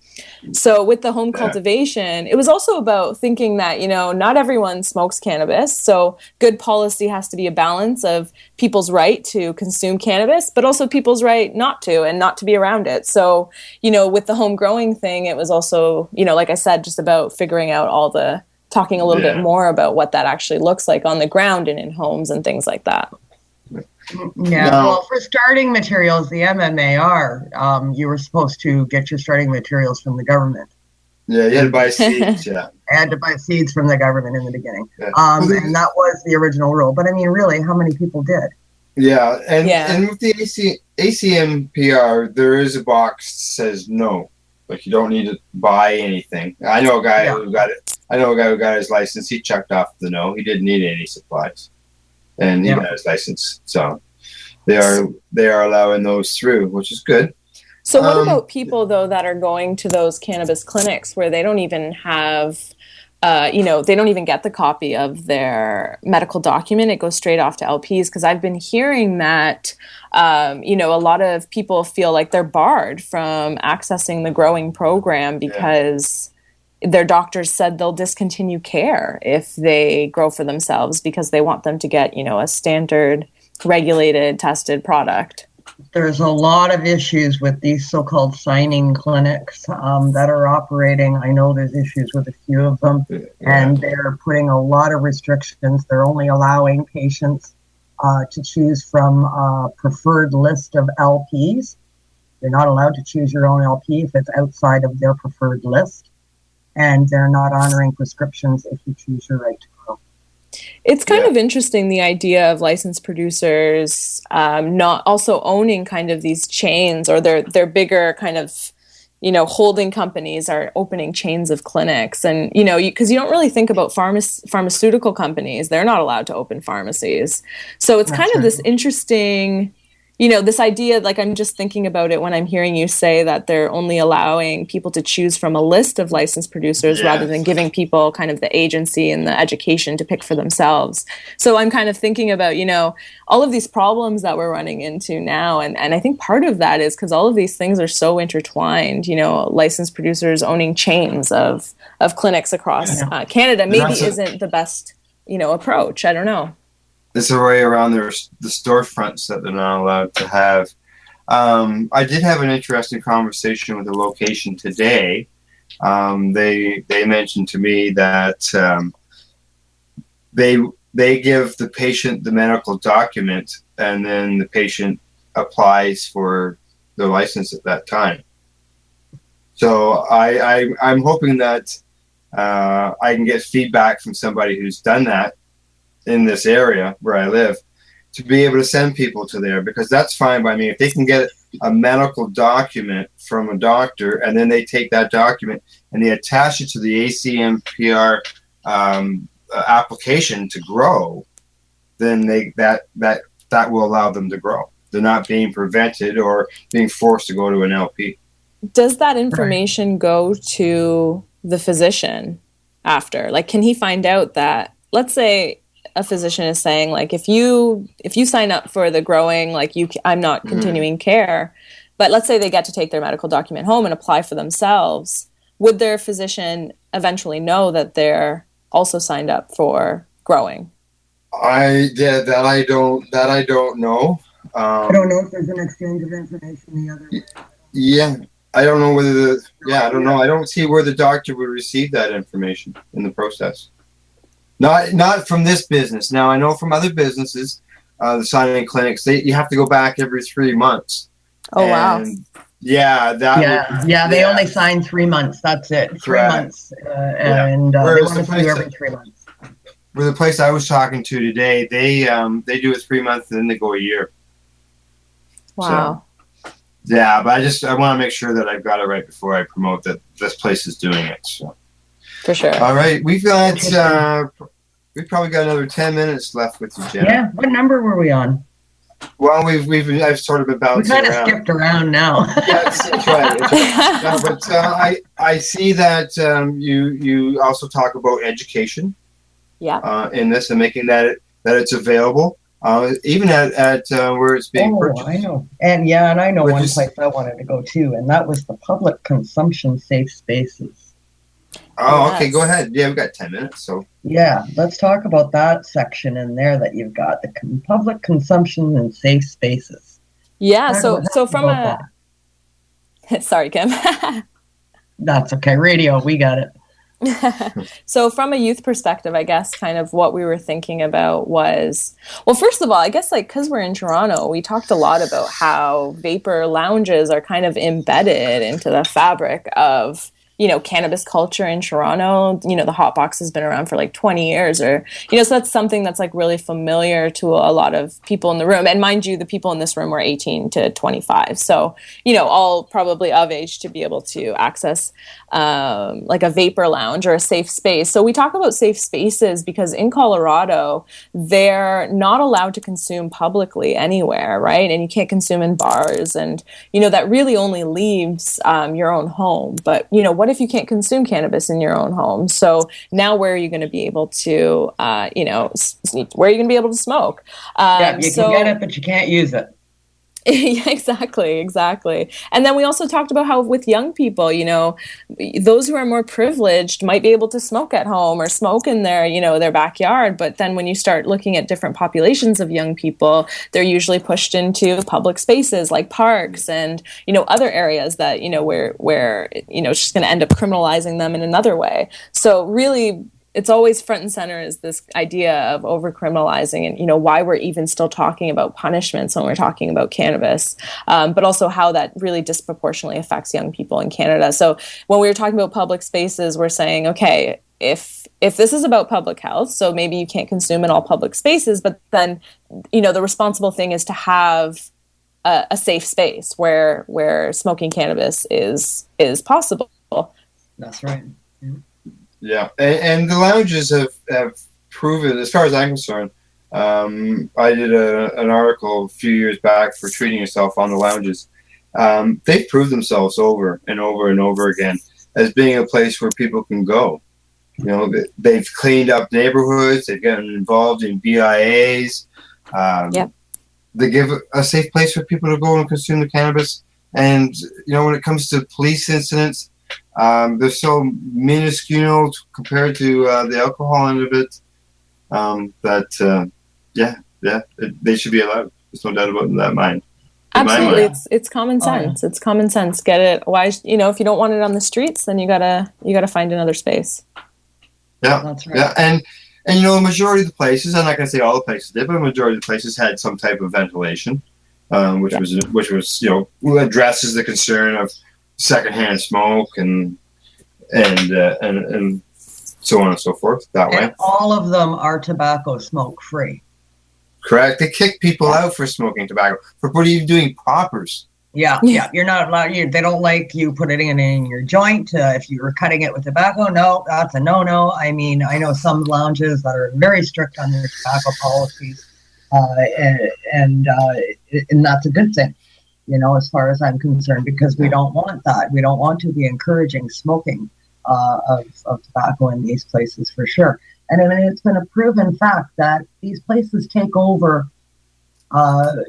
So with the home cultivation, it was also about thinking that, not everyone smokes cannabis. So good policy has to be a balance of people's right to consume cannabis, but also people's right not to and not to be around it. So, with the home growing thing, it was also, like I said, just about figuring out all the talking a little bit more about what that actually looks like on the ground and in homes and things like that. Yeah, well, for starting materials, the MMAR, you were supposed to get your starting materials from the government. Yeah, you had to buy seeds, I had to buy seeds from the government in the beginning. And that was the original rule. But I mean, really, how many people did? Yeah, and with the ACMPR, there is a box that says no. Like, you don't need to buy anything. I know a guy who got it. I know a guy who got his license. He checked off the no. He didn't need any supplies, and he got his license. So they are allowing those through, which is good. So what about people, though, that are going to those cannabis clinics where they don't even have, they don't even get the copy of their medical document? It goes straight off to LPs, because I've been hearing that, a lot of people feel like they're barred from accessing the growing program because their doctors said they'll discontinue care if they grow for themselves because they want them to get, a standard, regulated, tested product. There's a lot of issues with these so-called signing clinics that are operating. I know there's issues with a few of them, and they're putting a lot of restrictions. They're only allowing patients to choose from a preferred list of LPs. You're not allowed to choose your own LP if it's outside of their preferred list, and they're not honoring prescriptions if you choose your right to grow. It's kind of interesting, the idea of licensed producers not also owning kind of these chains, or their bigger kind of, holding companies are opening chains of clinics. And, because you don't really think about pharmaceutical companies. They're not allowed to open pharmacies. So it's kind of this interesting, this idea, like, I'm just thinking about it when I'm hearing you say that they're only allowing people to choose from a list of licensed producers rather than giving people kind of the agency and the education to pick for themselves. So I'm kind of thinking about, all of these problems that we're running into now. And I think part of that is because all of these things are so intertwined, licensed producers owning chains of clinics across Canada maybe isn't the best, approach. I don't know. It's a way around the storefronts that they're not allowed to have. I did have an interesting conversation with a location today. They mentioned to me that they give the patient the medical document, and then the patient applies for the license at that time. So I'm hoping that I can get feedback from somebody who's done that in this area where I live, to be able to send people to there, because that's fine by me. If they can get a medical document from a doctor, and then they take that document and they attach it to the ACMPR application to grow, then that will allow them to grow. They're not being prevented or being forced to go to an LP. Does that information go to the physician after? Like, can he find out that, let's say, a physician is saying, like, if you sign up for the growing, like, I'm not continuing care, but let's say they get to take their medical document home and apply for themselves, would their physician eventually know that they're also signed up for growing? I don't know. I don't know if there's an exchange of information the other way. Yeah, I don't know whether I don't know. I don't see where the doctor would receive that information in the process. Not from this business. Now, I know from other businesses, the signing clinics, you have to go back every 3 months. Oh, wow. Yeah, they only sign 3 months. That's it. 3 months. And they want to see you every 3 months. For the place I was talking to today, they do it 3 months and then they go a year. Wow. So, yeah, but I want to make sure that I've got it right before I promote that this place is doing it. So. For sure. All right, we've probably got another 10 minutes left with you, Jenna. Yeah. What number were we on? Well, I've sort of been bouncing around. We kind of skipped around now. Yeah, it's right. No, but I see that you also talk about education. Yeah. In this, and making that it's available, even at where it's being purchased. I know. And I know one place I wanted to go to, and that was the public consumption safe spaces. Oh, yes. Okay, go ahead. Yeah, we've got 10 minutes, so. Yeah, let's talk about that section in there that you've got, the public consumption and safe spaces. Yeah, so from a... Sorry, Kim. That's okay. Radio, we got it. So from a youth perspective, I guess kind of what we were thinking about was, well, first of all, I guess like because we're in Toronto, we talked a lot about how vapor lounges are kind of embedded into the fabric of, you know, cannabis culture in Toronto. You know, the hot box has been around for like 20 years or, you know, so that's something that's like really familiar to a lot of people in the room. And mind you, the people in this room were 18 to 25. So, you know, all probably of age to be able to access like a vapor lounge or a safe space. So we talk about safe spaces because in Colorado, they're not allowed to consume publicly anywhere, right? And you can't consume in bars. And, you know, that really only leaves your own home. But, you know, what if you can't consume cannabis in your own home? So now where are you going to be able to, you know, where are you going to be able to smoke? Yeah, you can get it, but you can't use it. Yeah, exactly. And then we also talked about how with young people, you know, those who are more privileged might be able to smoke at home or smoke in their, you know, their backyard. But then when you start looking at different populations of young people, they're usually pushed into public spaces like parks and, you know, other areas that, you know, where you know, it's just going to end up criminalizing them in another way. So really, it's always front and center is this idea of over-criminalizing and, you know, why we're even still talking about punishments when we're talking about cannabis, but also how that really disproportionately affects young people in Canada. So when we were talking about public spaces, we're saying, okay, if this is about public health, so maybe you can't consume in all public spaces, but then, you know, the responsible thing is to have a safe space where smoking cannabis is possible. That's right. Yeah. Yeah, and the lounges have proven, as far as I'm concerned, I did an article a few years back for Treating Yourself on the lounges. They've proved themselves over and over and over again as being a place where people can go. You know, they've cleaned up neighborhoods, they've gotten involved in BIAs. They give a safe place for people to go and consume the cannabis. And, you know, when it comes to police incidents, they're so minuscule compared to the alcohol end of it they should be allowed. There's no doubt about that mind. Absolutely, it's common sense. It's common sense. Get it? Why? You know, if you don't want it on the streets, then you gotta find another space. Yeah, that's right. Yeah, and you know, the majority of the places, I'm not gonna say all the places did, but the majority of the places had some type of ventilation, which was you know, addresses the concern of secondhand smoke and so on and so forth that way. And all of them are tobacco smoke free. Correct. They kick people out for smoking tobacco, for even doing poppers. Yeah. You're not allowed. They don't like you putting it in your joint. If you were cutting it with tobacco, no, that's a no-no. I mean, I know some lounges that are very strict on their tobacco policies, and that's a good thing. You know, as far as I'm concerned, because we don't want that. We don't want to be encouraging smoking of tobacco in these places for sure. And I mean, it's been a proven fact that these places take over,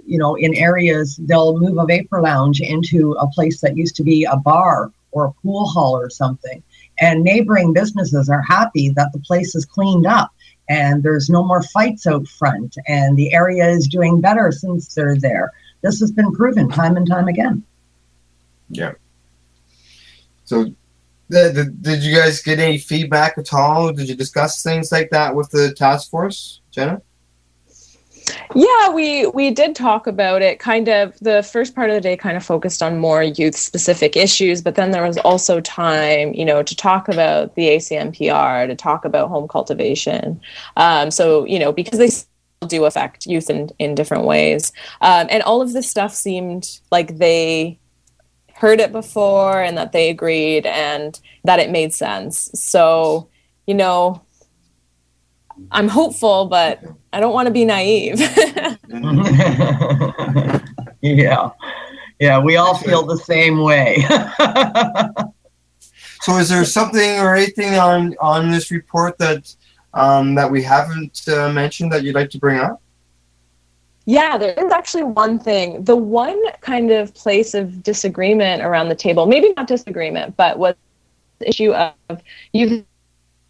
you know, in areas, they'll move a vapor lounge into a place that used to be a bar or a pool hall or something. And neighboring businesses are happy that the place is cleaned up and there's no more fights out front and the area is doing better since they're there. This has been proven time and time again. Yeah. So did you guys get any feedback at all? Did you discuss things like that with the task force, Jenna? Yeah, we did talk about it. Kind of the first part of the day kind of focused on more youth specific issues, but then there was also time, you know, to talk about the ACMPR, to talk about home cultivation. So, you know, because they do affect youth in different ways. And all of this stuff seemed like they heard it before and that they agreed and that it made sense. So, you know, I'm hopeful, but I don't want to be naive. Yeah, we all feel the same way. So is there something or anything on this report that we haven't mentioned that you'd like to bring up? Yeah, there is actually one thing. The one kind of place of disagreement around the table, maybe not disagreement, but was the issue of youth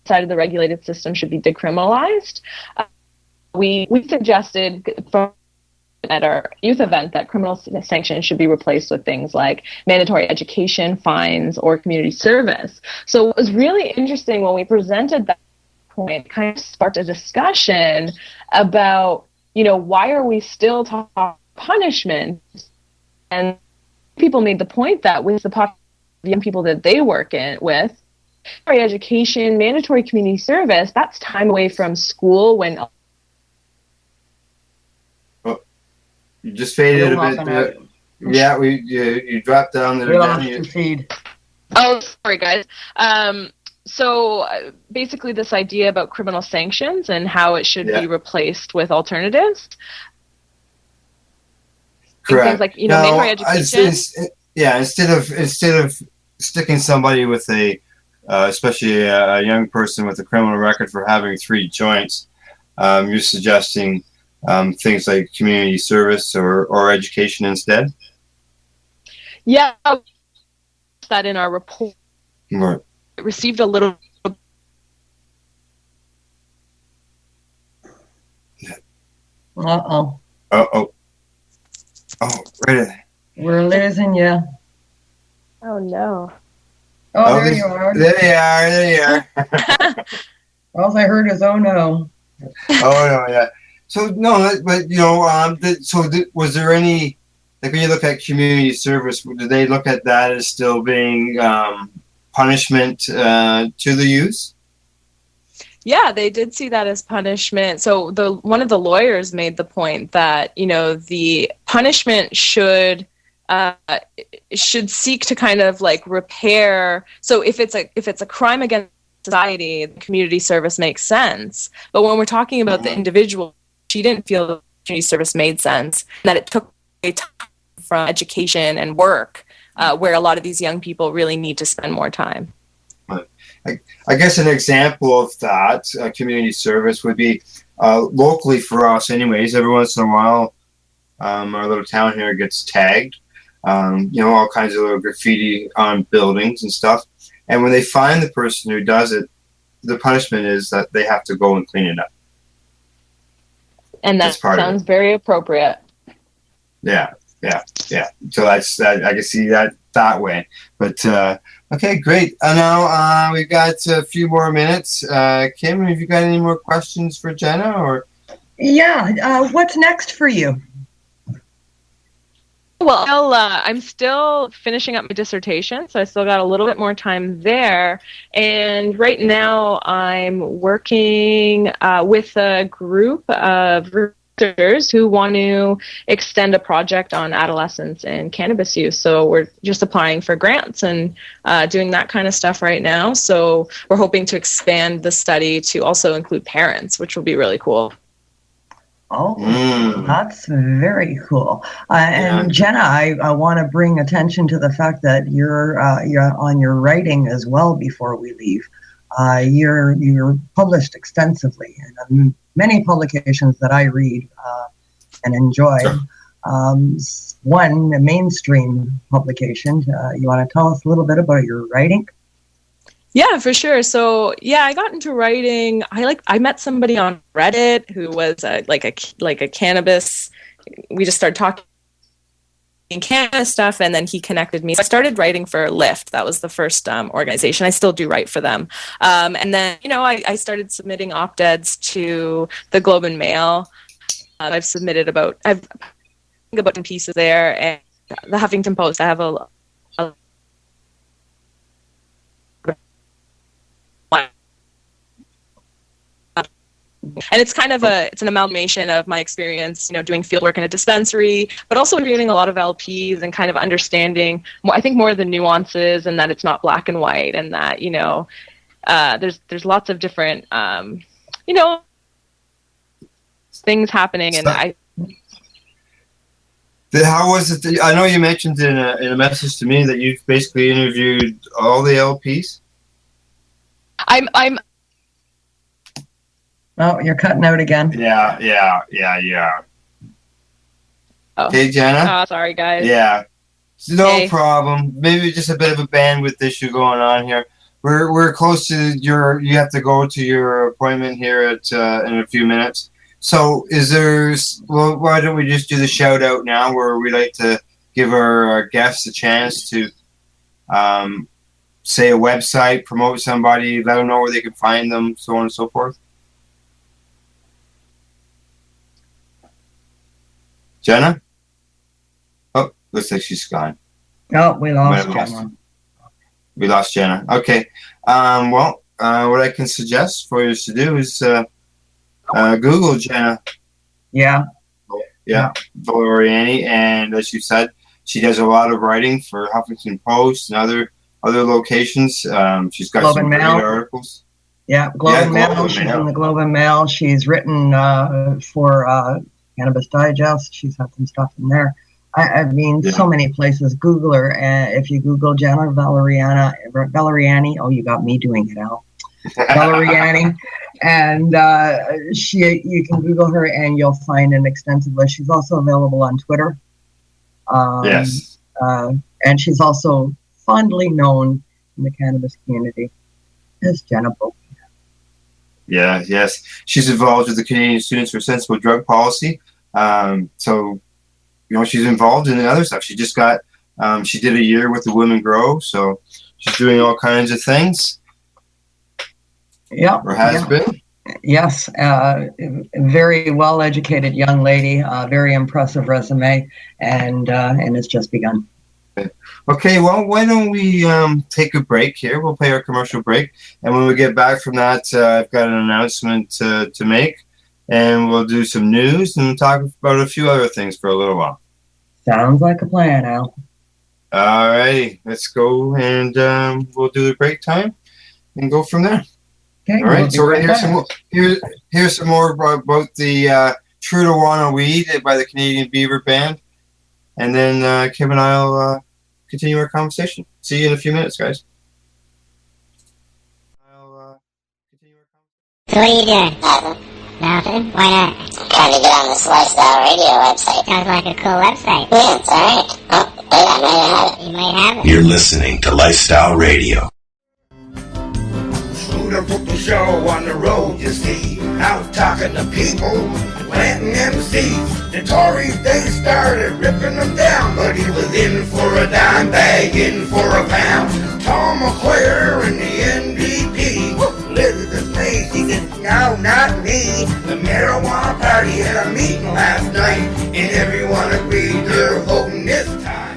side of the regulated system should be decriminalized. We suggested from at our youth event that criminal sanctions should be replaced with things like mandatory education, fines, or community service. So it was really interesting when we presented that point, kind of sparked a discussion about, why are we still talking punishment? And people made the point that with the population of young people that they work with, mandatory education, mandatory community service, that's time away from school when... You just faded a bit. Yeah, you dropped down there. We lost your feed. Oh, sorry, guys. So basically this idea about criminal sanctions and how it should be replaced with alternatives. Correct. Things like, mandatory education. Instead of sticking somebody with especially a young person with a criminal record for having 3 joints, you're suggesting things like community service or education instead? Yeah, that in our report. Right. It received a little... Uh-oh. Oh, right. We're losing you. Oh, no. Oh, there you are. There you are. All I heard is, oh, no. Oh, no, yeah. So, no, but, was there any, like when you look at community service, do they look at that as still being punishment to the youth? Yeah, they did see that as punishment. So one of the lawyers made the point that, the punishment should seek to kind of like repair. So if it's a crime against society, community service makes sense. But when we're talking about the individual, she didn't feel the community service made sense, and that it took away time from education and work, where a lot of these young people really need to spend more time. I guess an example of that community service would be locally for us anyways. Every once in a while, our little town here gets tagged, all kinds of little graffiti on buildings and stuff. And when they find the person who does it, the punishment is that they have to go and clean it up. And that sounds very appropriate. Yeah. So that's that. I can see that way. But okay, great. Now we've got a few more minutes. Kim, have you got any more questions for Jenna? Or what's next for you? Well, I'm still finishing up my dissertation, so I still got a little bit more time there. And right now I'm working with a group of researchers who want to extend a project on adolescents and cannabis use. So we're just applying for grants and doing that kind of stuff right now. So we're hoping to expand the study to also include parents, which will be really cool. Oh, that's very cool. And Jenna, I want to bring attention to the fact that you're on your writing as well before we leave. You're published extensively in many publications that I read and enjoy. One, a mainstream publication. You want to tell us a little bit about your writing? Yeah, for sure. So I got into writing. I met somebody on Reddit who was like a cannabis. We just started talking cannabis stuff, and then he connected me. So I started writing for Lyft. That was the first organization. I still do write for them. And then I started submitting op-eds to the Globe and Mail. I've submitted about 10 pieces there, and the Huffington Post. I have a and it's kind of it's an amalgamation of my experience, doing fieldwork in a dispensary, but also reading a lot of LPs and kind of understanding, I think, more of the nuances, and that it's not black and white, and that, there's lots of different, things happening. And how was it? I know you mentioned in a message to me that you basically interviewed all the LPs. Oh, you're cutting out again. Yeah. Oh. Okay, Jenna? Oh, sorry, guys. Yeah. No problem. Maybe just a bit of a bandwidth issue going on here. We're close to you have to go to your appointment here in a few minutes. So why don't we just do the shout out now, where we like to give our guests a chance to say a website, promote somebody, let them know where they can find them, so on and so forth. Jenna? Oh, looks like she's gone. Oh, we lost Jenna. We lost Jenna. Okay. What I can suggest for you to do is Google Jenna. Yeah. Valleriani, and as you said, she does a lot of writing for Huffington Post and other locations. She's got Globe some and great Mail. Articles. Yeah, Globe and Mail. She's in the Globe and Mail. She's written for Cannabis Digest. She's had some stuff in there. I mean, so many places. Google her. If you Google Jenna Valleriani, oh, you got me doing it, Al. Valleriani. And you can Google her and you'll find an extensive list. She's also available on Twitter. Yes. And she's also fondly known in the cannabis community as Jenna Valleriani. Yeah, yes. She's involved with the Canadian Students for Sensible Drug Policy. So, she's involved in other stuff. She just got, she did a year with the Women Grow, so she's doing all kinds of things. Yeah. Or has been. Yes. Very well-educated young lady, very impressive resume, and it's just begun. Okay, well, why don't we take a break here? We'll play our commercial break. And when we get back from that, I've got an announcement to make. And we'll do some news and talk about a few other things for a little while. Sounds like a plan, Al. All righty, let's go, and we'll do the break time and go from there. Okay, all right, so we're going to hear some more about the True to Wana Weed by the Canadian Beaver Band. And then Kim and I will continue our conversation. See you in a few minutes, guys. So what are you doing? Nothing? Why not? I'm trying to get on this Lifestyle Radio website. Sounds like a cool website. Yeah, it's alright. Oh, wait, I might have it. You might have it. You're listening to Lifestyle Radio. Scooter put the show on the road, you see. Out talking to people, planting them seeds. The Tories, they started ripping them down, but he was in for a dime bag, in for a pound. Tom McQuarrie and the NDP. Elizabeth Macy said, no, not me. The marijuana party had a meeting last night, and everyone agreed they're voting this time.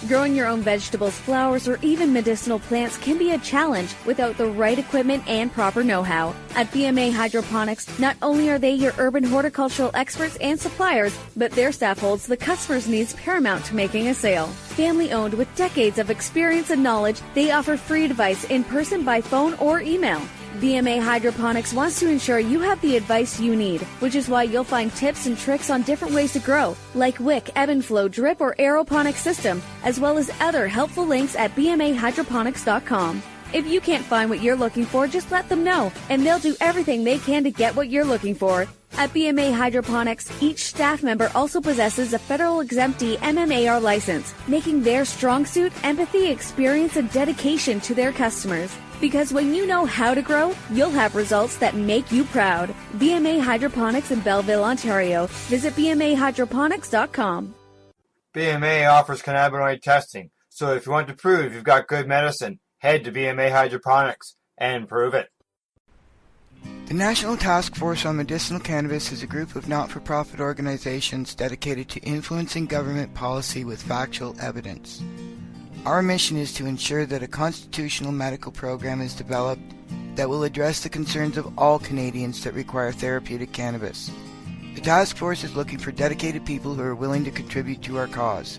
Growing your own vegetables, flowers, or even medicinal plants can be a challenge without the right equipment and proper know-how. At BMA Hydroponics, not only are they your urban horticultural experts and suppliers, but their staff holds the customer's needs paramount to making a sale. Family-owned with decades of experience and knowledge, they offer free advice in person, by phone, or email. BMA Hydroponics wants to ensure you have the advice you need, which is why you'll find tips and tricks on different ways to grow, like wick, ebb and flow, drip, or aeroponic system, as well as other helpful links at bmahydroponics.com. If you can't find what you're looking for, just let them know, and they'll do everything they can to get what you're looking for. At BMA Hydroponics, each staff member also possesses a federal exemptee MMAR license, making their strong suit empathy, experience, and dedication to their customers. Because when you know how to grow, you'll have results that make you proud. BMA Hydroponics in Belleville, Ontario. Visit bmahydroponics.com. BMA offers cannabinoid testing, so if you want to prove you've got good medicine, head to BMA Hydroponics and prove it. The National Task Force on Medicinal Cannabis is a group of not-for-profit organizations dedicated to influencing government policy with factual evidence. Our mission is to ensure that a constitutional medical program is developed that will address the concerns of all Canadians that require therapeutic cannabis. The task force is looking for dedicated people who are willing to contribute to our cause.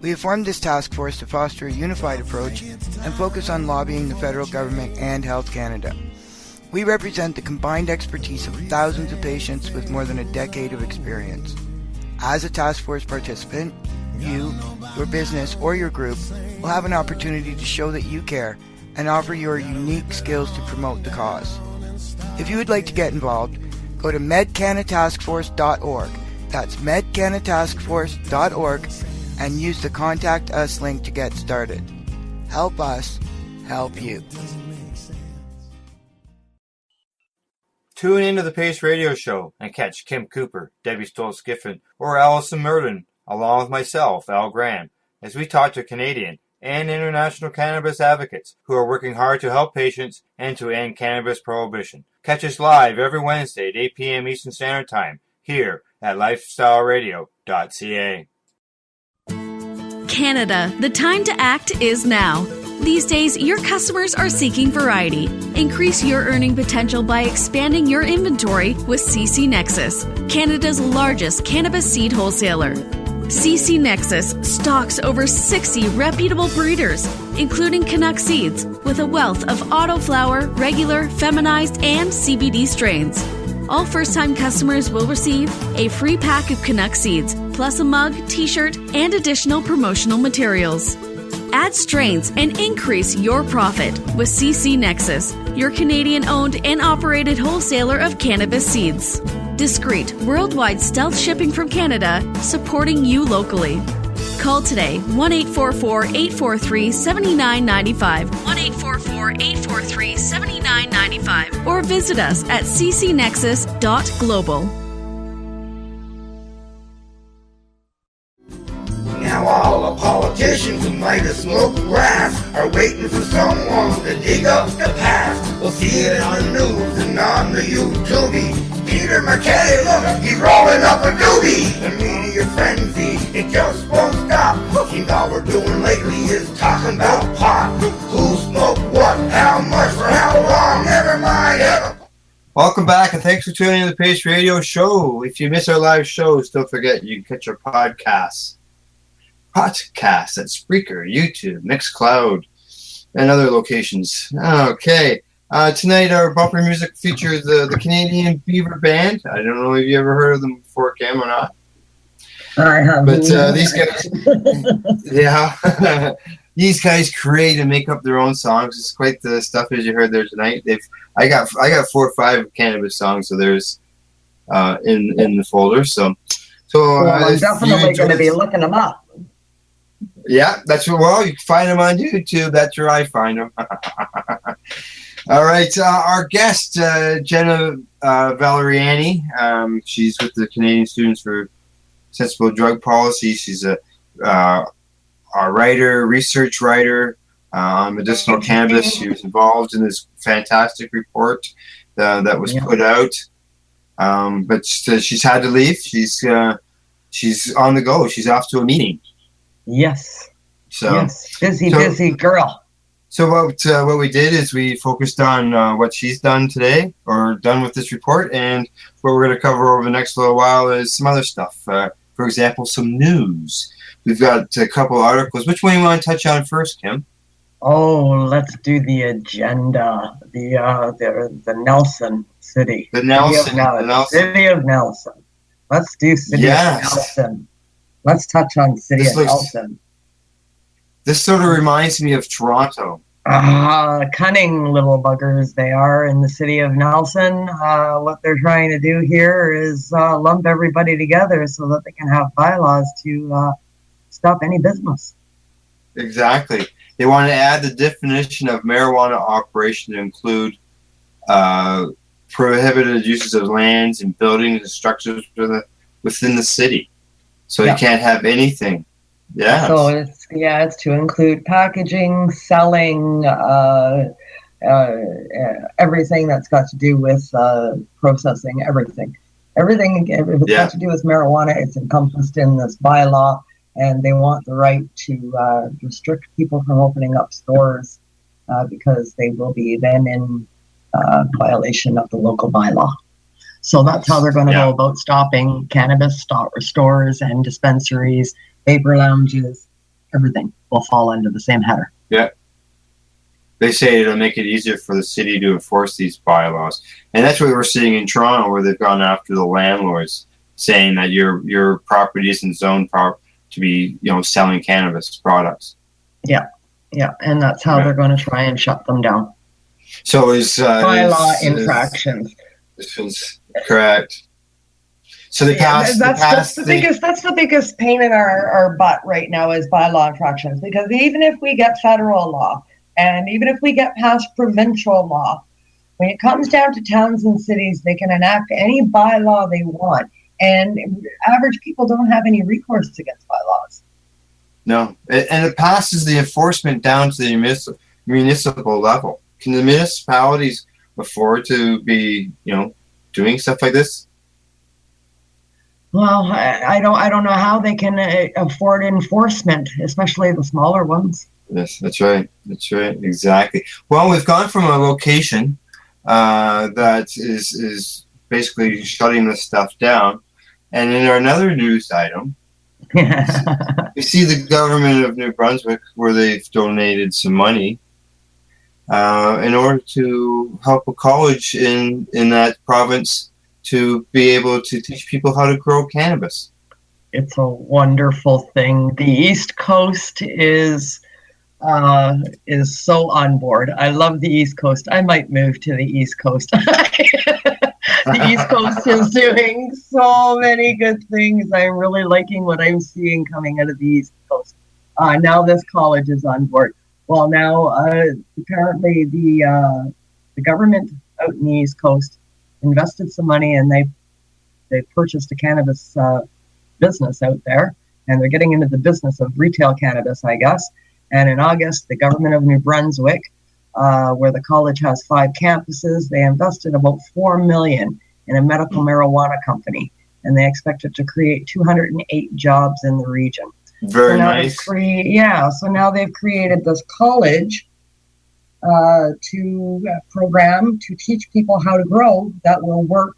We have formed this task force to foster a unified approach and focus on lobbying the federal government and Health Canada. We represent the combined expertise of thousands of patients with more than a decade of experience. As a task force participant, you, your business, or your group will have an opportunity to show that you care and offer your unique skills to promote the cause. If you would like to get involved, go to medcanataskforce.org. That's medcanataskforce.org and use the Contact Us link to get started. Help us help you. Tune into the Pace Radio Show and catch Kim Cooper, Debbie Stoll-Skiffen, or Alison Merlin, along with myself, Al Graham, as we talk to Canadian and international cannabis advocates who are working hard to help patients and to end cannabis prohibition. Catch us live every Wednesday at 8 p.m. Eastern Standard Time here at lifestyleradio.ca. Canada, the time to act is now. These days, your customers are seeking variety. Increase your earning potential by expanding your inventory with CC Nexus, Canada's largest cannabis seed wholesaler. CC Nexus stocks over 60 reputable breeders, including Canuck seeds, with a wealth of autoflower, regular, feminized, and CBD strains. All first-time customers will receive a free pack of Canuck seeds, plus a mug, t-shirt, and additional promotional materials. Add strains and increase your profit with CC Nexus, your Canadian-owned and operated wholesaler of cannabis seeds. Discreet, worldwide stealth shipping from Canada, supporting you locally. Call today 1-844-843-7995, 1-844-843-7995, or visit us at ccnexus.global. Now all the politicians who might have smoked grass are waiting for someone to dig up the past. We'll see it on the news and on the YouTube. Peter McKay, look, he's rolling up a doobie. The media frenzy, it just won't stop. Seems all we're doing lately is talking about pot. Who smoked what, how much, for how long, never mind. Welcome back, and thanks for tuning in to the Pace Radio Show. If you miss our live shows, don't forget you can catch our podcasts at Spreaker, YouTube, Mixcloud, and other locations. Okay. Tonight, our bumper music features the Canadian Beaver Band. I don't know if you ever heard of them before, Kim, or not. I have. But these guys, yeah, these guys create and make up their own songs. It's quite the stuff as you heard there tonight. I got 4 or 5 cannabis songs of theirs in the folder. So I'm definitely going to be looking them up. Yeah, that's well, you can find them on YouTube. That's where I find them. All right, our guest, Jenna Valleriani. She's with the Canadian Students for Sensible Drug Policy. She's a writer, research writer on medicinal cannabis. She was involved in this fantastic report that was put out. But she's had to leave. She's on the go. She's off to a meeting. Yes. So busy girl. So what we did is we focused on what she's done today or done with this report, and what we're going to cover over the next little while is some other stuff. For example, some news. We've got a couple articles. Which one do you want to touch on first, Kim? Oh, let's do the agenda. The Nelson City. The Nelson. City of Nelson. Let's do City of Nelson. Let's touch on City of Nelson. This sort of reminds me of Toronto. Cunning little buggers they are in the City of Nelson. What they're trying to do here is lump everybody together so that they can have bylaws to stop any business. Exactly. They want to add the definition of marijuana operation to include prohibited uses of lands and buildings and structures within the city. So you can't have anything. Yeah. So it's to include packaging, selling, everything that's got to do with processing, everything. Everything if it's got to do with marijuana, it's encompassed in this bylaw, and they want the right to restrict people from opening up stores because they will be then in violation of the local bylaw. So that's how they're going to go about stopping cannabis stores and dispensaries, vapor lounges, everything will fall under the same header. Yeah. They say it'll make it easier for the city to enforce these bylaws. And that's what we're seeing in Toronto, where they've gone after the landlords, saying that your property isn't zoned to be, selling cannabis products. Yeah. Yeah. And that's how they're going to try and shut them down. So bylaw infractions. This is correct. So that's the biggest pain in our butt right now is bylaw infractions, because even if we get federal law and even if we get past provincial law, when it comes down to towns and cities, they can enact any bylaw they want. And average people don't have any recourse against bylaws. No. And it passes the enforcement down to the municipal level. Can the municipalities afford to be, doing stuff like this? Well, I don't know how they can afford enforcement, especially the smaller ones. Yes, that's right. That's right. Exactly. Well, we've gone from a location that is basically shutting this stuff down, and in another news item, we see the government of New Brunswick, where they've donated some money in order to help a college in that province to be able to teach people how to grow cannabis. It's a wonderful thing. The East Coast is so on board. I love the East Coast. I might move to the East Coast. The East Coast is doing so many good things. I'm really liking what I'm seeing coming out of the East Coast. Now this college is on board. Well, now apparently the government out in the East Coast invested some money, and they purchased a cannabis business out there, and they're getting into the business of retail cannabis, I guess. And in August, the government of New Brunswick, where the college has 5 campuses, they invested about $4 million in a medical marijuana company, and they expect it to create 208 jobs in the region. Very nice. So now they've created this college to program to teach people how to grow that will work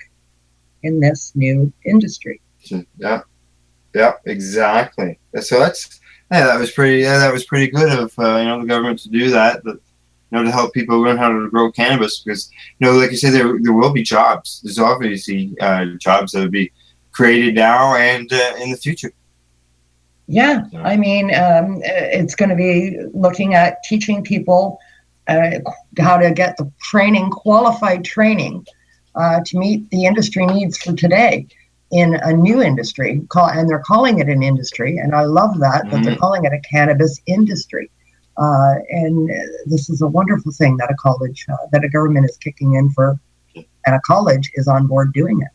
in this new industry. Yeah, exactly. So that was pretty good of the government to do that. But, to help people learn how to grow cannabis, because like you said, there will be jobs. There's obviously jobs that will be created now and in the future. Yeah, I mean, it's going to be looking at teaching people how to get the qualified training to meet the industry needs for today in a new industry, and they're calling it an industry, and I love that they're calling it a cannabis industry. And this is a wonderful thing that a college, that a government is kicking in for, and a college is on board doing it.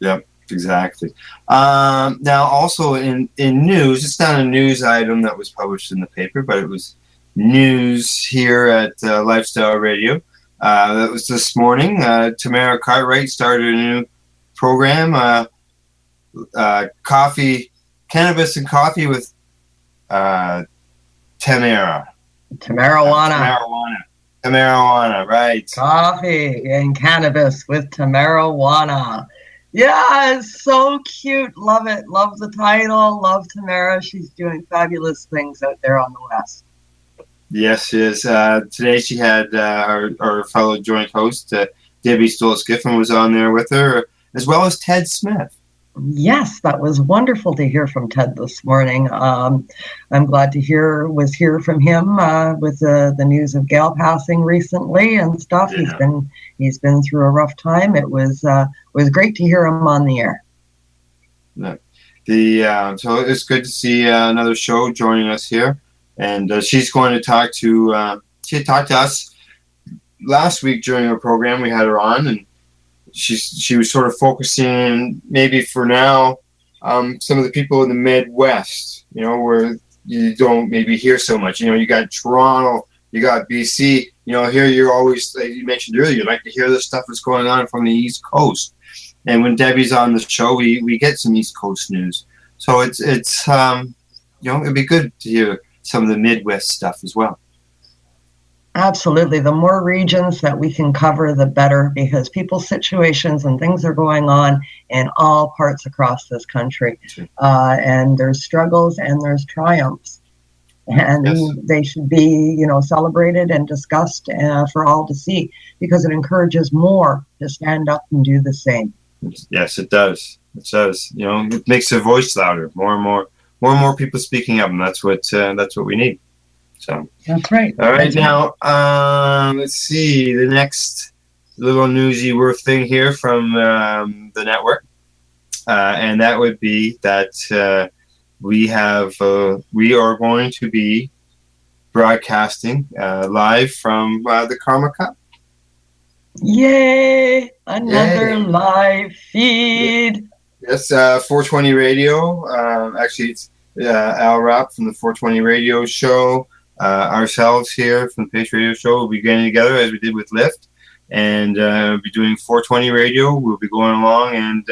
Yep, exactly. Now, also in news, it's not a news item that was published in the paper, but it was news here at Lifestyle Radio. That was this morning. Tamara Cartwright started a new program, cannabis and coffee with Tamara. Tamarawana, right. Coffee and cannabis with Tamarawana. Yeah, it's so cute. Love it. Love the title. Love Tamara. She's doing fabulous things out there on the West. Yes, she is. Today she had our fellow joint host, Debbie Stoll-Skiffen, was on there with her, as well as Ted Smith. Yes, that was wonderful to hear from Ted this morning. I'm glad to hear from him with the news of Gail passing recently and stuff. Yeah. He's been through a rough time. It was great to hear him on the air. Yeah. So it's good to see another show joining us here, and she's going to talk to. She had talked to us last week during our program. We had her on, and she was sort of focusing maybe for now some of the people in the Midwest, where you don't maybe hear so much. You got Toronto, you got BC. Here you're always, like you mentioned earlier, you like to hear the stuff that's going on from the East Coast. And when Debbie's on the show, we get some East Coast news. So it's it'd be good to hear some of the Midwest stuff as well. Absolutely. The more regions that we can cover, the better, because people's situations and things are going on in all parts across this country. And there's struggles and there's triumphs. And they should be, celebrated and discussed for all to see, because it encourages more to stand up and do the same. Yes, it does. It does. It makes their voice louder. More and more people speaking up, and that's what we need. So that's right. All right, now let's see the next little newsy worth thing here from the network, and that would be that we are going to be broadcasting live from the Karma Cup. Yay! Another live feed. Yes, 420 Radio. Actually, it's Al Rapp from the 420 Radio Show. Ourselves here from the Pace Radio Show will be getting together as we did with Lyft, and we'll be doing 420 Radio. We'll be going along and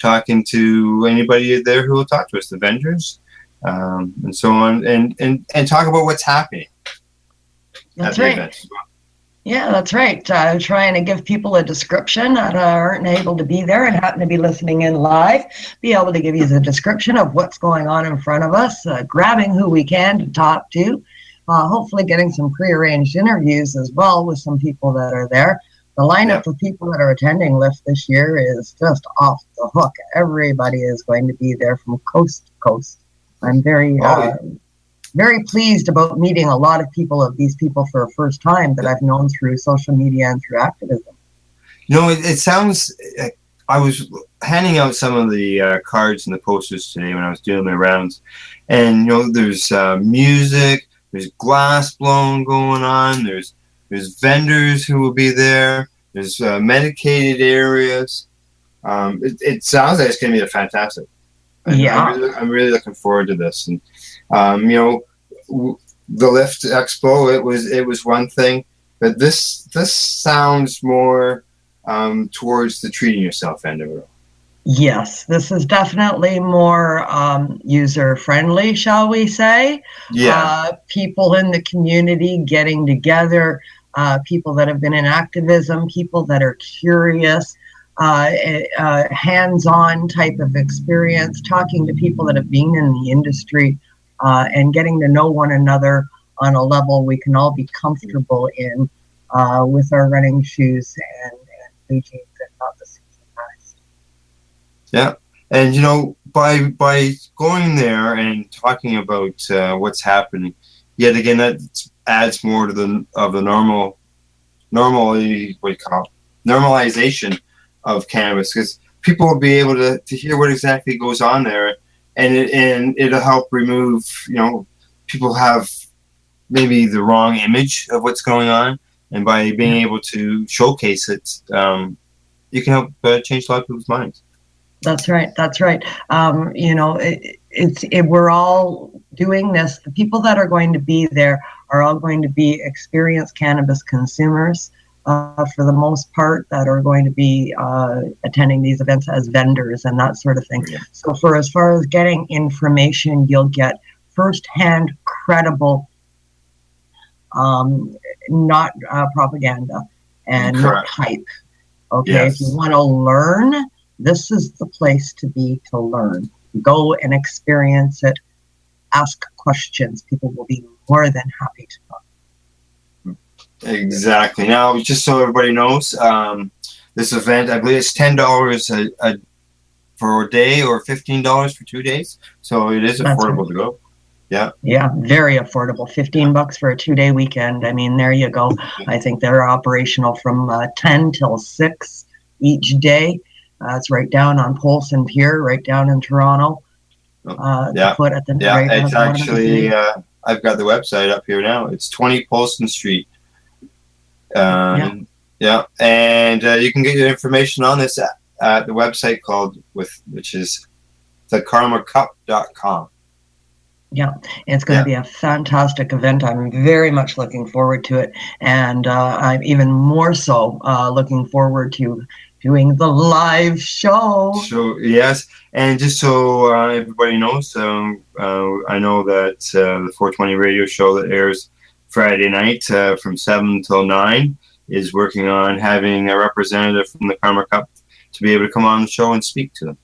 talking to anybody there who will talk to us, the vendors, and so on, and talk about what's happening. That's right. Yeah, that's right. Trying to give people a description that aren't able to be there and happen to be listening in live, be able to give you the description of what's going on in front of us, grabbing who we can to talk to, hopefully getting some prearranged interviews as well with some people that are there. The lineup of people that are attending Lyft this year is just off the hook. Everybody is going to be there from coast to coast. I'm very pleased about meeting a lot of these people for a first time that I've known through social media and through activism. It sounds, I was handing out some of the cards and the posters today when I was doing my rounds, and there's music, there's glass blowing going on, there's vendors who will be there, there's medicated areas. It sounds like it's going to be fantastic. I'm really looking forward to this. And the Lyft Expo, it was one thing, but this sounds more towards the treating yourself end of it. Yes, this is definitely more user friendly, shall we say? Yeah. People in the community getting together, people that have been in activism, people that are curious. Hands-on type of experience, talking to people that have been in the industry, and getting to know one another on a level we can all be comfortable in, with our running shoes and blue jeans and not the season rise. Yeah, and by going there and talking about what's happening, yet again that adds more to the normalization of cannabis, because people will be able to hear what exactly goes on there, and it'll help remove, people have maybe the wrong image of what's going on, and by being able to showcase it, you can help change a lot of people's minds. That's right. We're all doing this. The people that are going to be there are all going to be experienced cannabis consumers, for the most part, that are going to be attending these events as vendors and that sort of thing. Yeah. So as far as getting information, you'll get firsthand, credible, not propaganda and not hype. Okay, yes. If you want to learn, this is the place to be to learn. Go and experience it. Ask questions. People will be more than happy to talk. Exactly. Now, just so everybody knows, this event, I believe it's $10 for a day or $15 for 2 days. So it is affordable to go. Yeah. Yeah, very affordable. $15 for a 2-day weekend. I mean, there you go. I think they're operational from 10 till 6 each day. It's right down on Polson Pier, right down in Toronto. It's actually, I've got the website up here now. It's 20 Polson Street. And you can get your information on this at the website which is thekarmacup.com. Yeah, it's going to be a fantastic event. I'm very much looking forward to it, and I'm even more so looking forward to doing the live show. So yes, and just so everybody knows, I know that the 420 radio show that airs Friday night from 7 till 9 is working on having a representative from the Karma Cup to be able to come on the show and speak to them.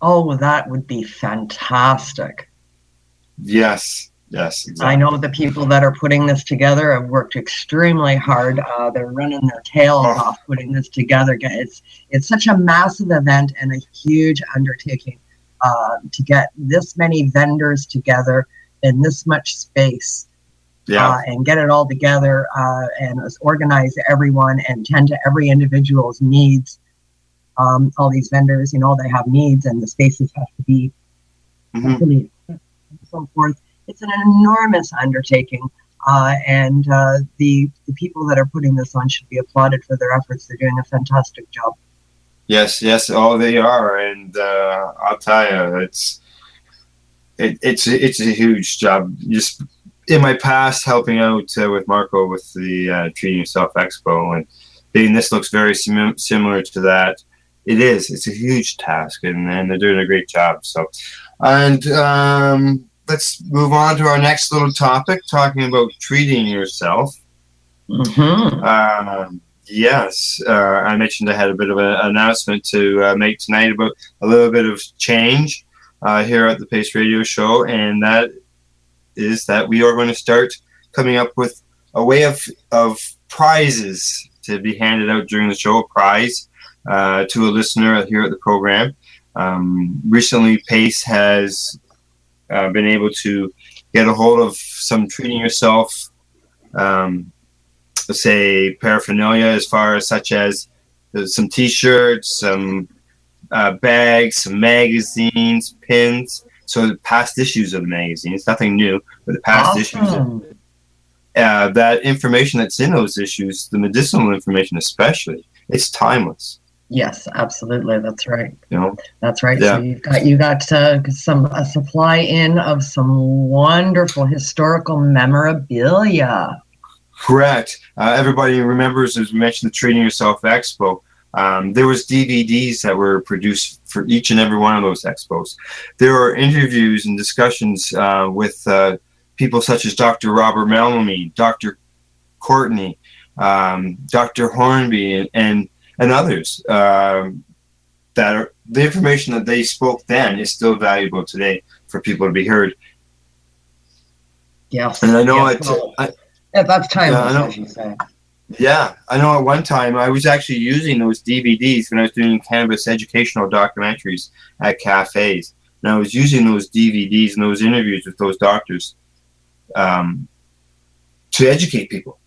Oh, that would be fantastic. Yes, exactly. I know the people that are putting this together have worked extremely hard. They're running their tails off putting this together. It's such a massive event and a huge undertaking to get this many vendors together in this much space. And get it all together and organize everyone and tend to every individual's needs. All these vendors, they have needs, and the spaces have to be and so forth. It's an enormous undertaking. and the people that are putting this on should be applauded for their efforts. They're doing a fantastic job. Yes, oh, they are, and I'll tell you, it's a huge job. Just in my past, helping out with Marco with the Treating Yourself Expo, and this looks very similar to that. It's a huge task, and they're doing a great job. So, and let's move on to our next little topic, talking about treating yourself. Mm-hmm. Yes, I mentioned I had a bit of an announcement to make tonight about a little bit of change here at the Pace Radio Show, and that is that we are going to start coming up with a way of prizes to be handed out during the show, a prize to a listener here at the program. Recently, Pace has been able to get a hold of some Treating Yourself say paraphernalia, as far as such as some t-shirts, some bags, some magazines, pins. So the past issues of the magazines, nothing new, but the past issues. That information that's in those issues, the medicinal information especially, it's timeless. Yes, absolutely. That's right. That's right. Yeah. So you got a supply in of some wonderful historical memorabilia. Correct. Everybody remembers, as we mentioned, the Treating Yourself Expo. There was DVDs that were produced for each and every one of those expos. There are interviews and discussions with people such as Dr. Robert Melamy, Dr. Courtney, Dr. Hornby, and others. That are, the information that they spoke then is still valuable today for people to be heard. Yes. And I know that's timeless, as you say. Yeah, I know at one time I was actually using those DVDs when I was doing cannabis educational documentaries at cafes. And I was using those DVDs and those interviews with those doctors to educate people.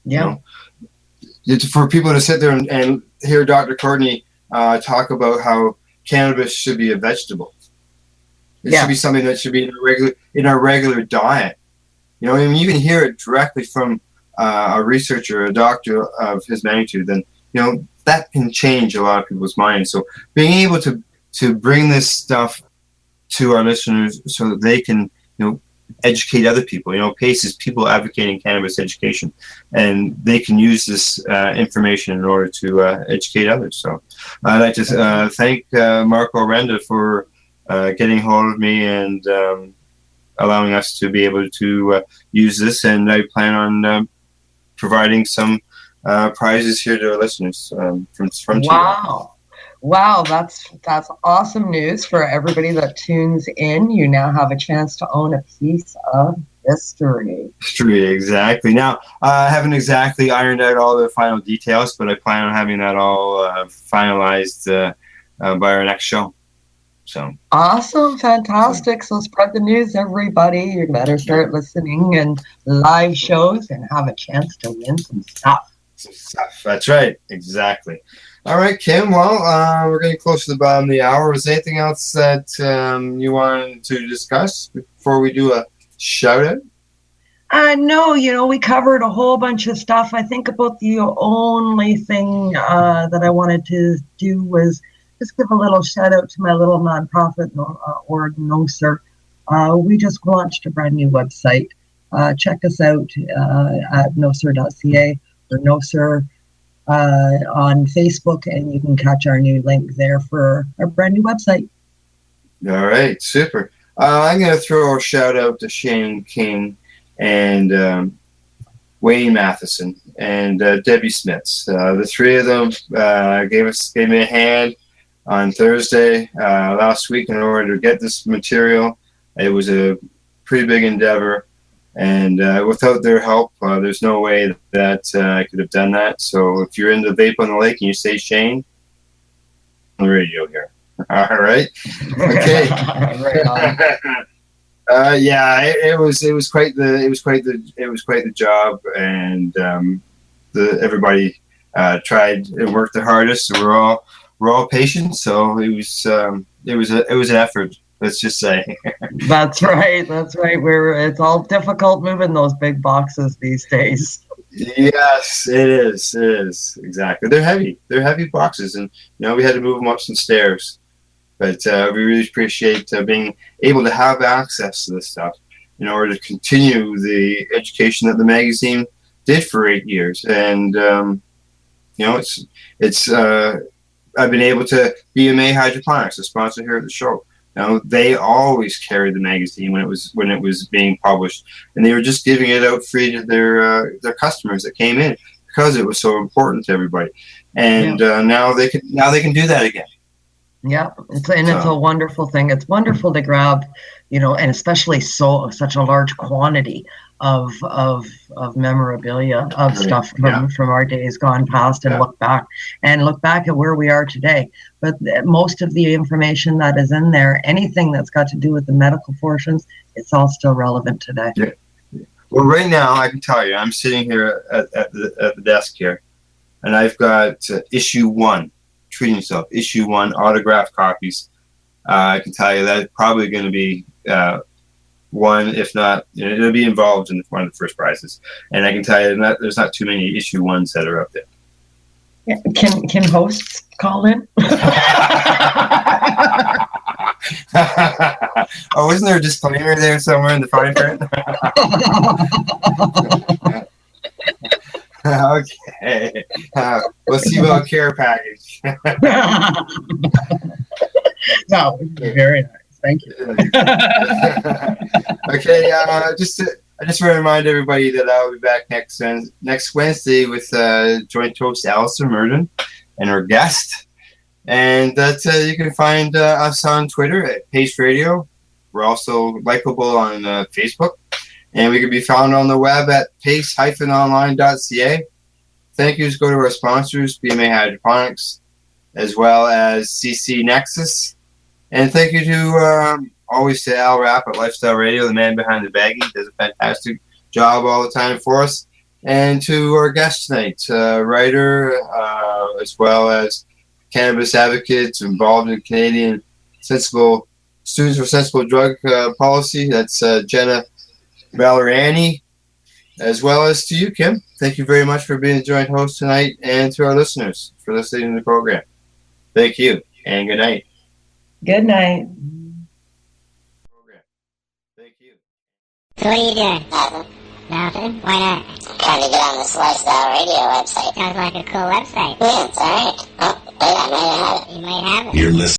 Yeah. For people to sit there and hear Dr. Courtney talk about how cannabis should be a vegetable. It should be something that should be in our regular diet. I mean, you can hear it directly from a researcher, a doctor of his magnitude, then that can change a lot of people's minds. So being able to bring this stuff to our listeners so that they can educate other people. PACE is people advocating cannabis education, and they can use this information in order to educate others. So I'd like to thank Marco Renda for getting hold of me and allowing us to be able to use this, and I plan on providing some prizes here to our listeners from Wow, that's awesome news for everybody that tunes in. You now have a chance to own a piece of history. Exactly. Now, I haven't exactly ironed out all the final details, but I plan on having that all finalized by our next show. So awesome, fantastic. So spread the news, everybody. You better start listening and live shows and have a chance to win some stuff. That's right, exactly. All right, Kim. Well, we're getting close to the bottom of the hour. Was there anything else that you wanted to discuss before we do a shout out? No, we covered a whole bunch of stuff. I think about the only thing that I wanted to do was just give a little shout out to my little nonprofit org, NOSER. We just launched a brand new website. Check us out at noser.ca or NOSER on Facebook, and you can catch our new link there for our brand new website. All right, super. I'm going to throw a shout out to Shane King and Wayne Matheson and Debbie Smits. The three of them gave me a hand on Thursday last week in order to get this material. It was a pretty big endeavor, and without their help, there's no way that I could have done that. So if you're into Vape on the Lake and you say Shane, on the radio here. All right. Okay. It was quite the job, and everybody tried and worked their hardest. So we're all patient, so it was an effort Let's just say. That's right. That's right. It's all difficult moving those big boxes these days. Yes, it is. It is. Exactly. They're heavy. They're heavy boxes, and we had to move them up some stairs. But we really appreciate being able to have access to this stuff in order to continue the education that the magazine did for 8 years. And it's I've been able to BMA Hydroponics, a sponsor here at the show. They always carried the magazine when it was being published, and they were just giving it out free to their customers that came in because it was so important to everybody. And now they can do that again. Yeah, it's a wonderful thing. It's wonderful to grab, and especially such a large quantity of memorabilia of stuff from our days gone past, and look back at where we are today. But most of the information that is in there, anything that's got to do with the medical portions, it's all still relevant today. Yeah. Well, right now I can tell you, I'm sitting here at the desk here, and I've got issue 1. Treating yourself, issue 1, autographed copies. I can tell you that's probably going to be one, if not, it'll be involved in one of the first prizes. And I can tell you that there's not too many issue 1s that are up there. Yeah. Can hosts call in? Oh, isn't there a disclaimer there somewhere in the fine print? Okay. We'll see about care package. No, very nice. Thank you. Okay. I just want to remind everybody that I'll be back next Wednesday with joint host Allison Murden and our guest, and that you can find us on Twitter at Pace Radio. We're also likable on Facebook. And we can be found on the web at pace-online.ca. Thank yous go to our sponsors, BMA Hydroponics, as well as CC Nexus. And thank you to always to Al Rapp at Lifestyle Radio, the man behind the baggie. He does a fantastic job all the time for us. And to our guest tonight, writer, as well as cannabis advocates involved in Canadian Students for Sensible Drug Policy. That's Jenna Valleriani, as well as to you, Kim. Thank you very much for being the joint host tonight, and to our listeners for listening to the program. Thank you, and good night. Good night. Thank you. So what are you doing? Nothing. Nothing? Why not? Trying to get on this Lifestyle Radio website. Sounds like a cool website. Yeah, it's alright. Oh, wait, I might have it. You might have it. You're listening